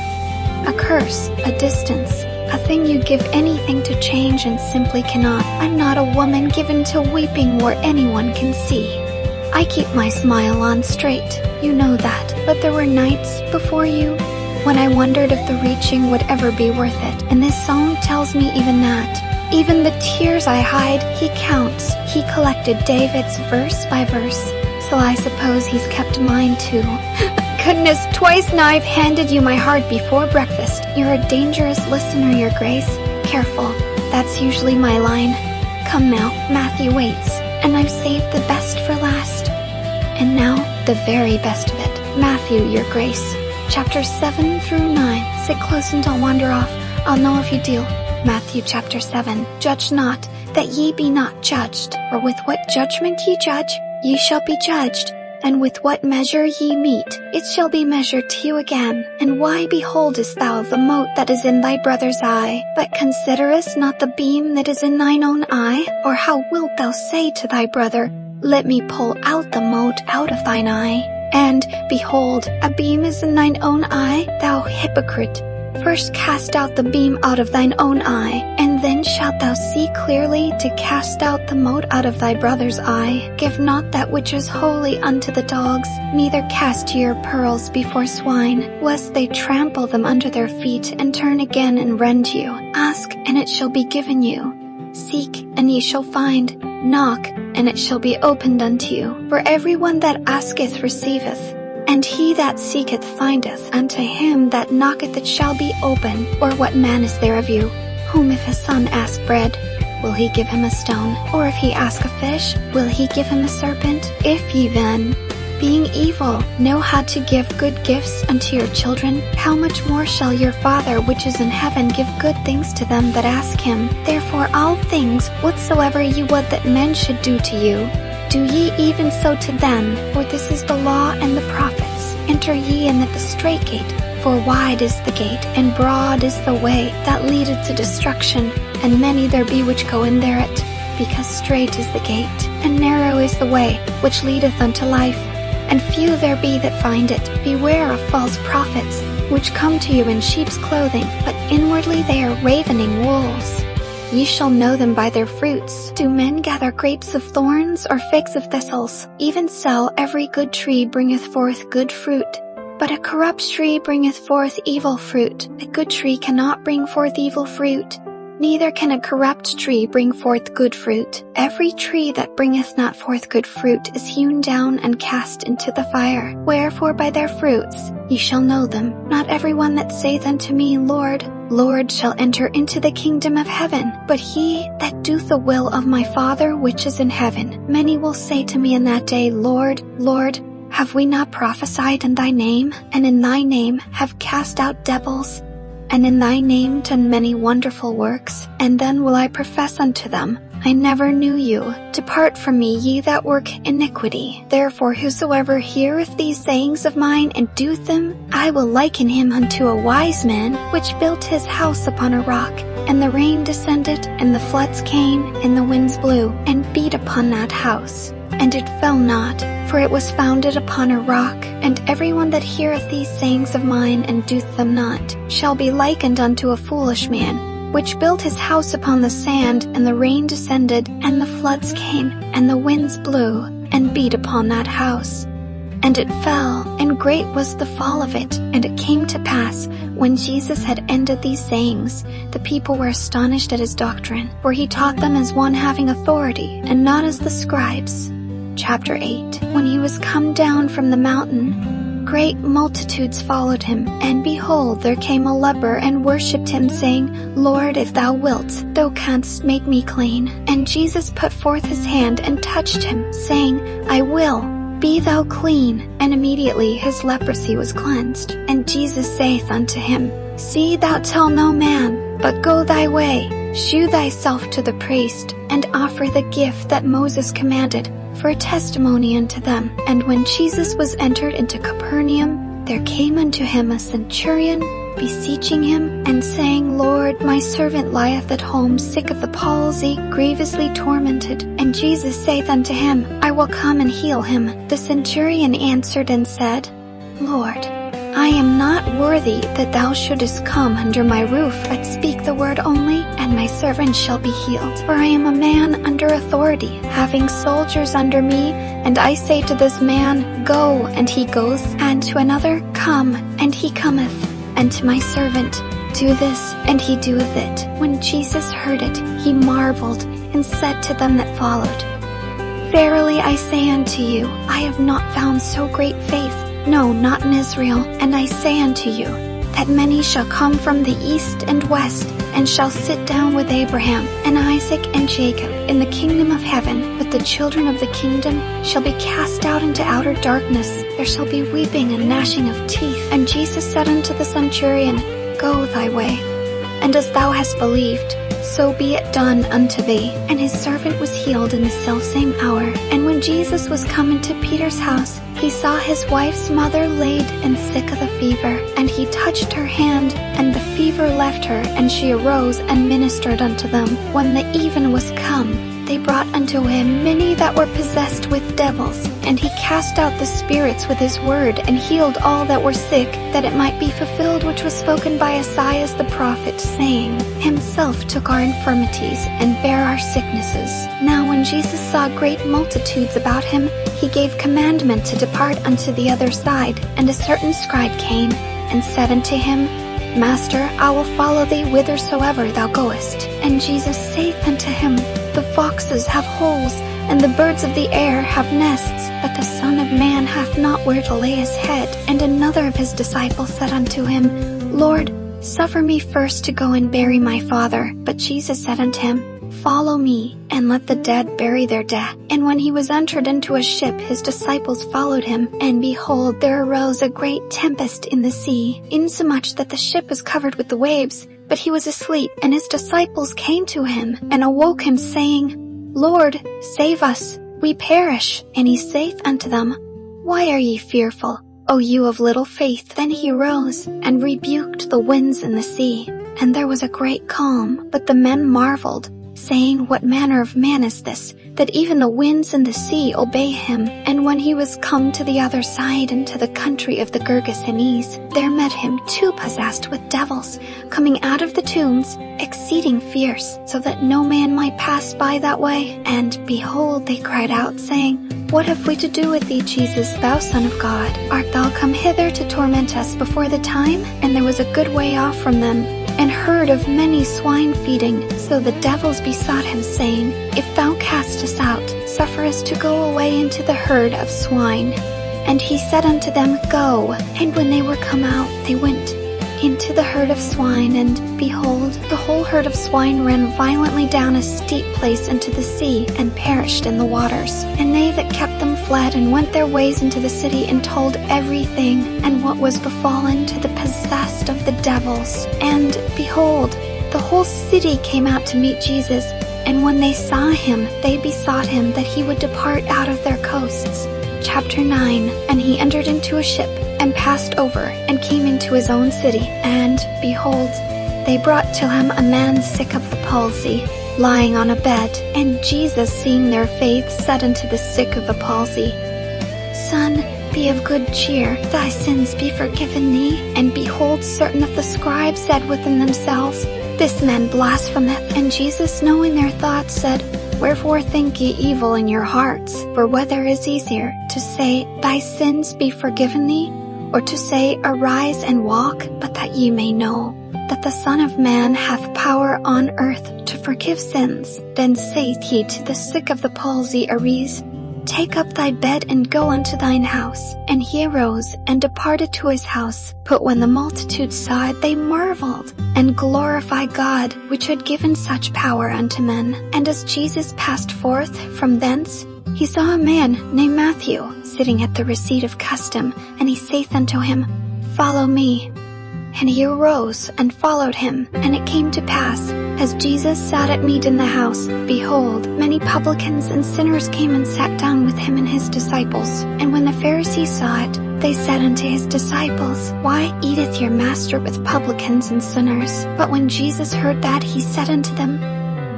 A curse, a distance, a thing you'd give anything to change and simply cannot. I'm not a woman given to weeping where anyone can see. I keep my smile on straight, you know that. But there were nights before you when I wondered if the reaching would ever be worth it. And this song tells me even that. Even the tears I hide, he counts. He collected David's verse by verse, so I suppose he's kept mine too. Goodness, twice now I've handed you my heart before breakfast. You're a dangerous listener, your grace. Careful, that's usually my line. Come now, Matthew waits, and I've saved the best for last. And now, the very best of it. Matthew, your grace. Chapters 7 through 9. Sit close and don't wander off. I'll know if you do. Matthew chapter 7. Judge not, that ye be not judged. For with what judgment ye judge, ye shall be judged. And with what measure ye meet, it shall be measured to you again. And why beholdest thou the mote that is in thy brother's eye, but considerest not the beam that is in thine own eye? Or how wilt thou say to thy brother, let me pull out the mote out of thine eye? And, behold, a beam is in thine own eye, thou hypocrite. First cast out the beam out of thine own eye, and then shalt thou see clearly to cast out the mote out of thy brother's eye. Give not that which is holy unto the dogs, neither cast ye your pearls before swine, lest they trample them under their feet, and turn again and rend you. Ask, and it shall be given you. Seek, and ye shall find. Knock, and it shall be opened unto you. For everyone that asketh receiveth, and he that seeketh findeth. Unto him that knocketh it shall be open. Or what man is there of you, whom if his son ask bread, will he give him a stone? Or if he ask a fish, will he give him a serpent? If ye then, being evil, know how to give good gifts unto your children, how much more shall your Father which is in heaven give good things to them that ask him? Therefore all things whatsoever ye would that men should do to you, do ye even so to them, for this is the law and the prophets. Enter ye in at the strait gate, for wide is the gate, and broad is the way that leadeth to destruction, and many there be which go in thereat, because strait is the gate, and narrow is the way which leadeth unto life, and few there be that find it. Beware of false prophets, which come to you in sheep's clothing, but inwardly they are ravening wolves. Ye shall know them by their fruits. Do men gather grapes of thorns, or figs of thistles? Even so every good tree bringeth forth good fruit, but a corrupt tree bringeth forth evil fruit. A good tree cannot bring forth evil fruit, neither can a corrupt tree bring forth good fruit. Every tree that bringeth not forth good fruit is hewn down and cast into the fire. Wherefore by their fruits ye shall know them. Not every one that saith unto me, Lord, Lord, shall enter into the kingdom of heaven, but he that doeth the will of my Father which is in heaven. Many will say to me in that day, Lord, Lord, have we not prophesied in thy name, and in thy name have cast out devils, and in thy name done many wonderful works? And then will I profess unto them, I never knew you. Depart from me, ye that work iniquity. Therefore whosoever heareth these sayings of mine and doeth them, I will liken him unto a wise man, which built his house upon a rock. And the rain descended, and the floods came, and the winds blew, and beat upon that house. And it fell not, for it was founded upon a rock. And everyone that heareth these sayings of mine and doeth them not, shall be likened unto a foolish man, which built his house upon the sand, and the rain descended, and the floods came, and the winds blew, and beat upon that house. And it fell, and great was the fall of it. And it came to pass, when Jesus had ended these sayings, the people were astonished at his doctrine, for he taught them as one having authority, and not as the scribes. Chapter 8. When he was come down from the mountain, great multitudes followed him, and behold, there came a leper and worshipped him, saying, Lord, if thou wilt, thou canst make me clean. And Jesus put forth his hand and touched him, saying, I will, be thou clean. And immediately his leprosy was cleansed. And Jesus saith unto him, See thou tell no man, but go thy way, shew thyself to the priest, and offer the gift that Moses commanded, for a testimony unto them. And when Jesus was entered into Capernaum, there came unto him a centurion, beseeching him, and saying, Lord, my servant lieth at home sick of the palsy, grievously tormented. And Jesus saith unto him, I will come and heal him. The centurion answered and said, Lord, I am not worthy that thou shouldest come under my roof, but speak the word only, and my servant shall be healed. For I am a man under authority, having soldiers under me, and I say to this man, Go, and he goes, and to another, Come, and he cometh, and to my servant, Do this, and he doeth it. When Jesus heard it, he marveled, and said to them that followed, Verily I say unto you, I have not found so great faith, no, not in Israel. And I say unto you, that many shall come from the east and west, and shall sit down with Abraham, and Isaac, and Jacob, in the kingdom of heaven. But the children of the kingdom shall be cast out into outer darkness. There shall be weeping and gnashing of teeth. And Jesus said unto the centurion, Go thy way, and as thou hast believed, so be it done unto thee. And his servant was healed in the selfsame hour. And when Jesus was come into Peter's house, he saw his wife's mother laid and sick of the fever. And he touched her hand, and the fever left her, and she arose and ministered unto them. When the even was come, they brought unto him many that were possessed with devils, And he cast out the spirits with his word, and healed all that were sick, that it might be fulfilled which was spoken by Isaiah the prophet, saying, Himself took our infirmities, and bare our sicknesses. Now when Jesus saw great multitudes about him, he gave commandment to depart unto the other side. And a certain scribe came, and said unto him, Master, I will follow thee whithersoever thou goest. And Jesus saith unto him, The foxes have holes, and the birds of the air have nests, but the Son of Man hath not where to lay his head. And another of his disciples said unto him, Lord, suffer me first to go and bury my father. But Jesus said unto him, Follow me, and let the dead bury their dead. And when he was entered into a ship, his disciples followed him. And behold, there arose a great tempest in the sea, insomuch that the ship was covered with the waves. But he was asleep. And his disciples came to him, and awoke him, saying, Lord, save us, we perish. And he saith unto them, Why are ye fearful, O you of little faith? Then he arose, and rebuked the winds and the sea. And there was a great calm. But the men marveled, saying, What manner of man is this, that even the winds and the sea obey him? And when he was come to the other side, into the country of the Gergesenes, there met him 2 possessed with devils, coming out of the tombs, exceeding fierce, so that no man might pass by that way. And behold, they cried out, saying, What have we to do with thee, Jesus, thou Son of God? Art thou come hither to torment us before the time? And there was a good way off from them, and herd of many swine feeding. So the devils besought him, saying, If thou cast us out, suffer us to go away into the herd of swine. And he said unto them, Go. And when they were come out, they went into the herd of swine, and behold, the whole herd of swine ran violently down a steep place into the sea, and perished in the waters. And they that kept them fled, and went their ways into the city, and told everything, and what was befallen to the possessed of the devils. And behold, the whole city came out to meet Jesus, and when they saw him, they besought him that he would depart out of their coasts. Chapter 9. And he entered into a ship, and passed over, and came into his own city. And, behold, they brought to him a man sick of the palsy, lying on a bed. And Jesus, seeing their faith, said unto the sick of the palsy, Son, be of good cheer, thy sins be forgiven thee. And behold, certain of the scribes said within themselves, This man blasphemeth. And Jesus, knowing their thoughts, said, Wherefore think ye evil in your hearts? For whether is easier, to say, Thy sins be forgiven thee, or to say, Arise and walk? But that ye may know that the Son of Man hath power on earth to forgive sins. Then saith he to the sick of the palsy, Arise, take up thy bed, and go unto thine house. And he arose, and departed to his house. But when the multitude saw it, they marveled, and glorified God, which had given such power unto men. And as Jesus passed forth from thence, he saw a man named Matthew, sitting at the receipt of custom, and he saith unto him, Follow me. And he arose, and followed him. And it came to pass, as Jesus sat at meat in the house, behold, many publicans and sinners came and sat down with him and his disciples. And when the Pharisees saw it, they said unto his disciples, Why eateth your master with publicans and sinners? But when Jesus heard that, he said unto them,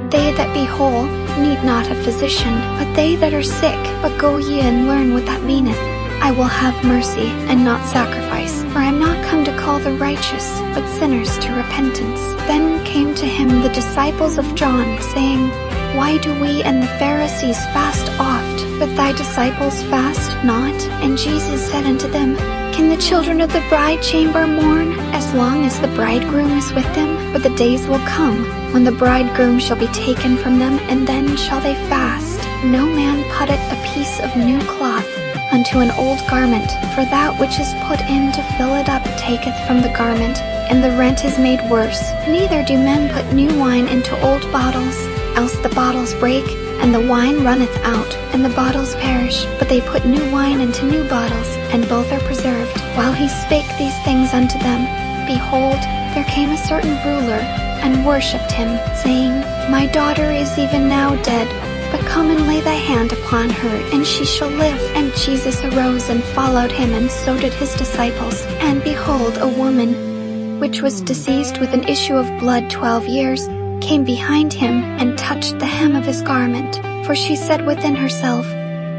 They that be whole need not a physician, but they that are sick. But go ye and learn what that meaneth. I will have mercy, and not sacrifice. For I am not come to call the righteous, but sinners to repentance. Then came to him the disciples of John, saying, Why do we and the Pharisees fast oft, but thy disciples fast not? And Jesus said unto them, Can the children of the bride chamber mourn, as long as the bridegroom is with them? But the days will come, when the bridegroom shall be taken from them, and then shall they fast. No man putteth a piece of new cloth unto an old garment, for that which is put in to fill it up taketh from the garment, and the rent is made worse. Neither do men put new wine into old bottles, else the bottles break, and the wine runneth out, and the bottles perish. But they put new wine into new bottles, and both are preserved. While he spake these things unto them, behold, there came a certain ruler, and worshipped him, saying, My daughter is even now dead, but come and lay thy hand upon her, and she shall live. And Jesus arose and followed him, and so did his disciples. And behold, a woman, which was diseased with an issue of blood 12 years, came behind him, and touched the hem of his garment. For she said within herself,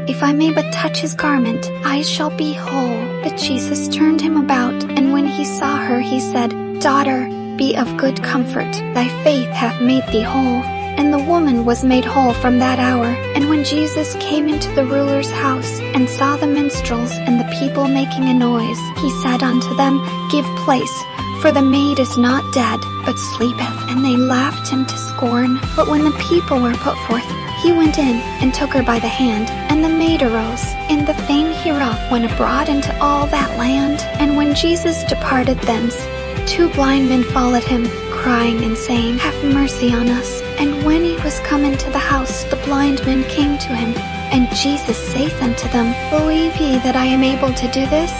"If I may but touch his garment, I shall be whole." But Jesus turned him about, and when he saw her, he said, "Daughter, be of good comfort. Thy faith hath made thee whole." And the woman was made whole from that hour. And when Jesus came into the ruler's house, and saw the minstrels and the people making a noise, he said unto them, "Give place, for the maid is not dead, but sleepeth." And they laughed him to scorn. But when the people were put forth, he went in and took her by the hand, and the maid arose. And the fame hereof went abroad into all that land. And when Jesus departed thence, 2 blind men followed him, crying and saying, "Have mercy on us." And when he was come into the house, the blind men came to him. And Jesus saith unto them, "Believe ye that I am able to do this?"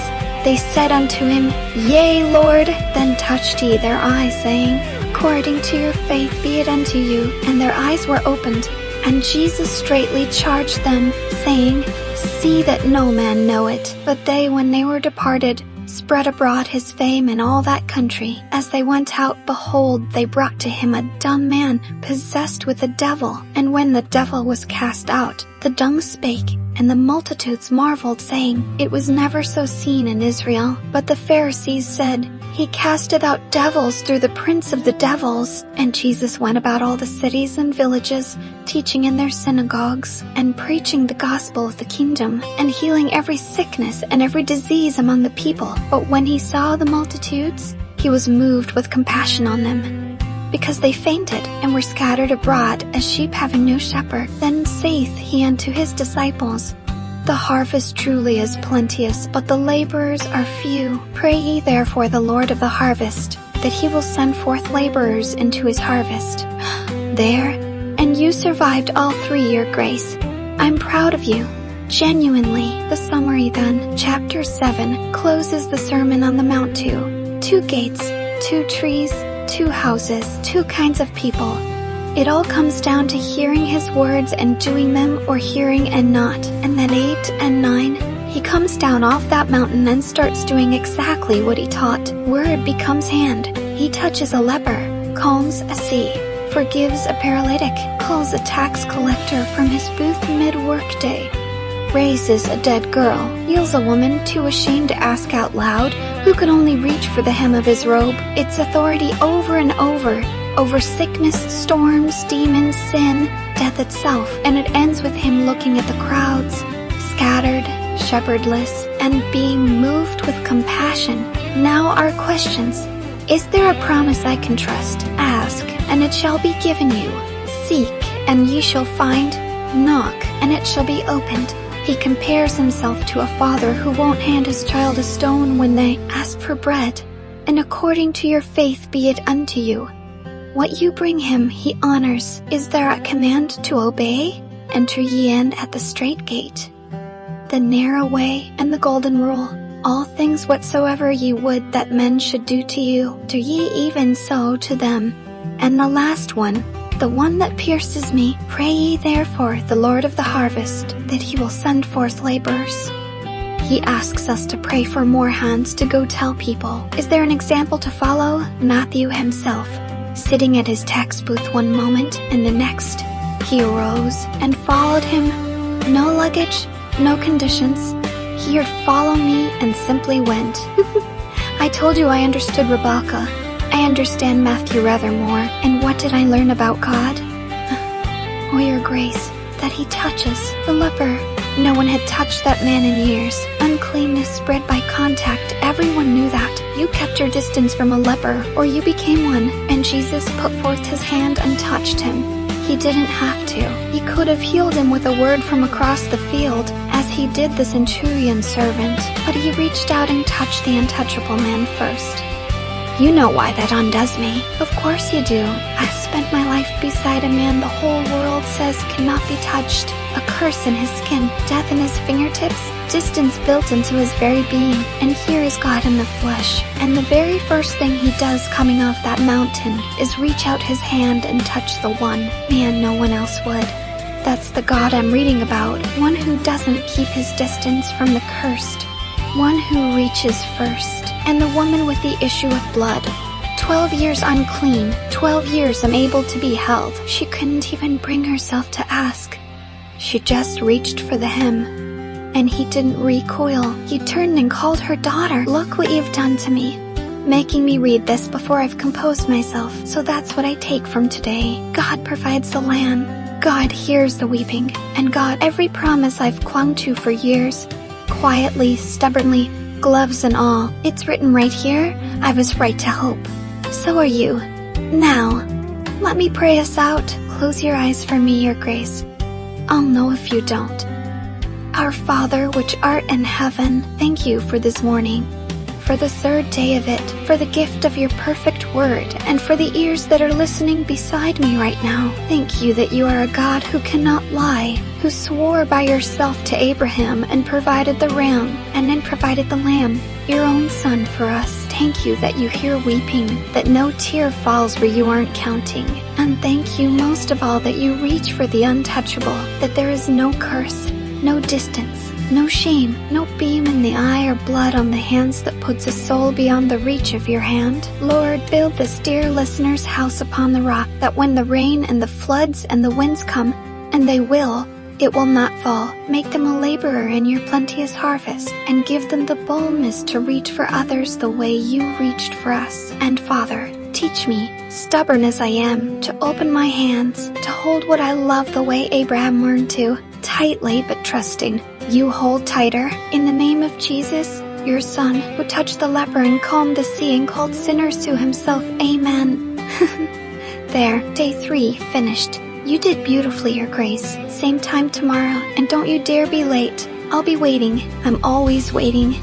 They said unto him, "Yea, Lord." Then touched he their eyes, saying, "According to your faith be it unto you." And their eyes were opened. And Jesus straitly charged them, saying, "See that no man know it." But they, when they were departed, spread abroad his fame in all that country. As they went out, behold, they brought to him a dumb man, possessed with a devil. And when the devil was cast out, the dumb spake, and the multitudes marveled, saying, "It was never so seen in Israel." But the Pharisees said, "He casteth out devils through the prince of the devils." And Jesus went about all the cities and villages, teaching in their synagogues, and preaching the gospel of the kingdom, and healing every sickness and every disease among the people. But when he saw the multitudes, he was moved with compassion on them, because they fainted and were scattered abroad as sheep having no shepherd. Then saith he unto his disciples, "The harvest truly is plenteous, but the laborers are few. Pray ye therefore the Lord of the harvest, that he will send forth laborers into his harvest." There, and you survived all 3 your grace. I'm proud of you. Genuinely. The summary then, chapter 7, closes the Sermon on the Mount to 2 gates, 2 trees, 2 houses, 2 kinds of people. It all comes down to hearing his words and doing them, or hearing and not. And then 8 and 9, he comes down off that mountain and starts doing exactly what he taught. Word becomes hand. He touches a leper, calms a sea, forgives a paralytic, calls a tax collector from his booth mid-workday, raises a dead girl, heals a woman too ashamed to ask out loud, who could only reach for the hem of his robe. It's authority over and over sickness, storms, demons, sin, death itself. And it ends with him looking at the crowds, scattered, shepherdless, and being moved with compassion. Now our questions. Is there a promise I can trust? Ask, and it shall be given you. Seek, and ye shall find. Knock, and it shall be opened. He compares himself to a father who won't hand his child a stone when they ask for bread. And according to your faith be it unto you. What you bring him he honors. Is there a command to obey? Enter ye in at the strait gate, the narrow way, and the golden rule. All things whatsoever ye would that men should do to you, do ye even so to them. And the last one, the one that pierces me, pray ye therefore the Lord of the harvest, that he will send forth laborers. He asks us to pray for more hands to go tell people. Is there an example to follow? Matthew himself, sitting at his tax booth one moment, and the next, he arose and followed him. No luggage, no conditions. He heard "Follow me" and simply went. I told you I understood Rebecca. I understand Matthew rather more. And what did I learn about God? Oh, your grace, that he touches the leper. No one had touched that man in years. Uncleanness spread by contact. Everyone knew that. You kept your distance from a leper, or you became one. And Jesus put forth his hand and touched him. He didn't have to. He could have healed him with a word from across the field, as he did the centurion servant. But he reached out and touched the untouchable man first. You know why that undoes me. Of course you do. I've spent my life beside a man the whole world says cannot be touched. A curse in his skin, death in his fingertips, distance built into his very being. And here is God in the flesh. And the very first thing he does coming off that mountain is reach out his hand and touch the one man no one else would. That's the God I'm reading about. One who doesn't keep his distance from the cursed. One who reaches first. And the woman with the issue of blood. 12 years unclean, 12 years unable to be held. She couldn't even bring herself to ask. She just reached for the hem. And he didn't recoil. He turned and called her daughter. Look what you've done to me. Making me read this before I've composed myself. So that's what I take from today. God provides the land. God hears the weeping. And God, every promise I've clung to for years, quietly, stubbornly, gloves and all. It's written right here. I was right to hope. So are you. Now, let me pray us out. Close your eyes for me, your grace. I'll know if you don't. Our Father, which art in heaven, thank you for this morning, for the third day of it, for the gift of your perfect word, and for the ears that are listening beside me right now. Thank you that you are a God who cannot lie, who swore by yourself to Abraham and provided the ram, and then provided the lamb, your own son for us. Thank you that you hear weeping, that no tear falls where you aren't counting. And thank you most of all that you reach for the untouchable, that there is no curse, no distance, no shame, no beam in the eye or blood on the hands that puts a soul beyond the reach of your hand. Lord, build this dear listener's house upon the rock, that when the rain and the floods and the winds come, and they will, it will not fall. Make them a laborer in your plenteous harvest, and give them the boldness to reach for others the way you reached for us. And Father, teach me, stubborn as I am, to open my hands, to hold what I love the way Abraham learned to, tightly but trusting. You hold tighter. In the name of Jesus, your Son, who touched the leper and calmed the sea and called sinners to himself. Amen. There, day 3, finished. You did beautifully, your grace. Same time tomorrow, and don't you dare be late. I'll be waiting. I'm always waiting.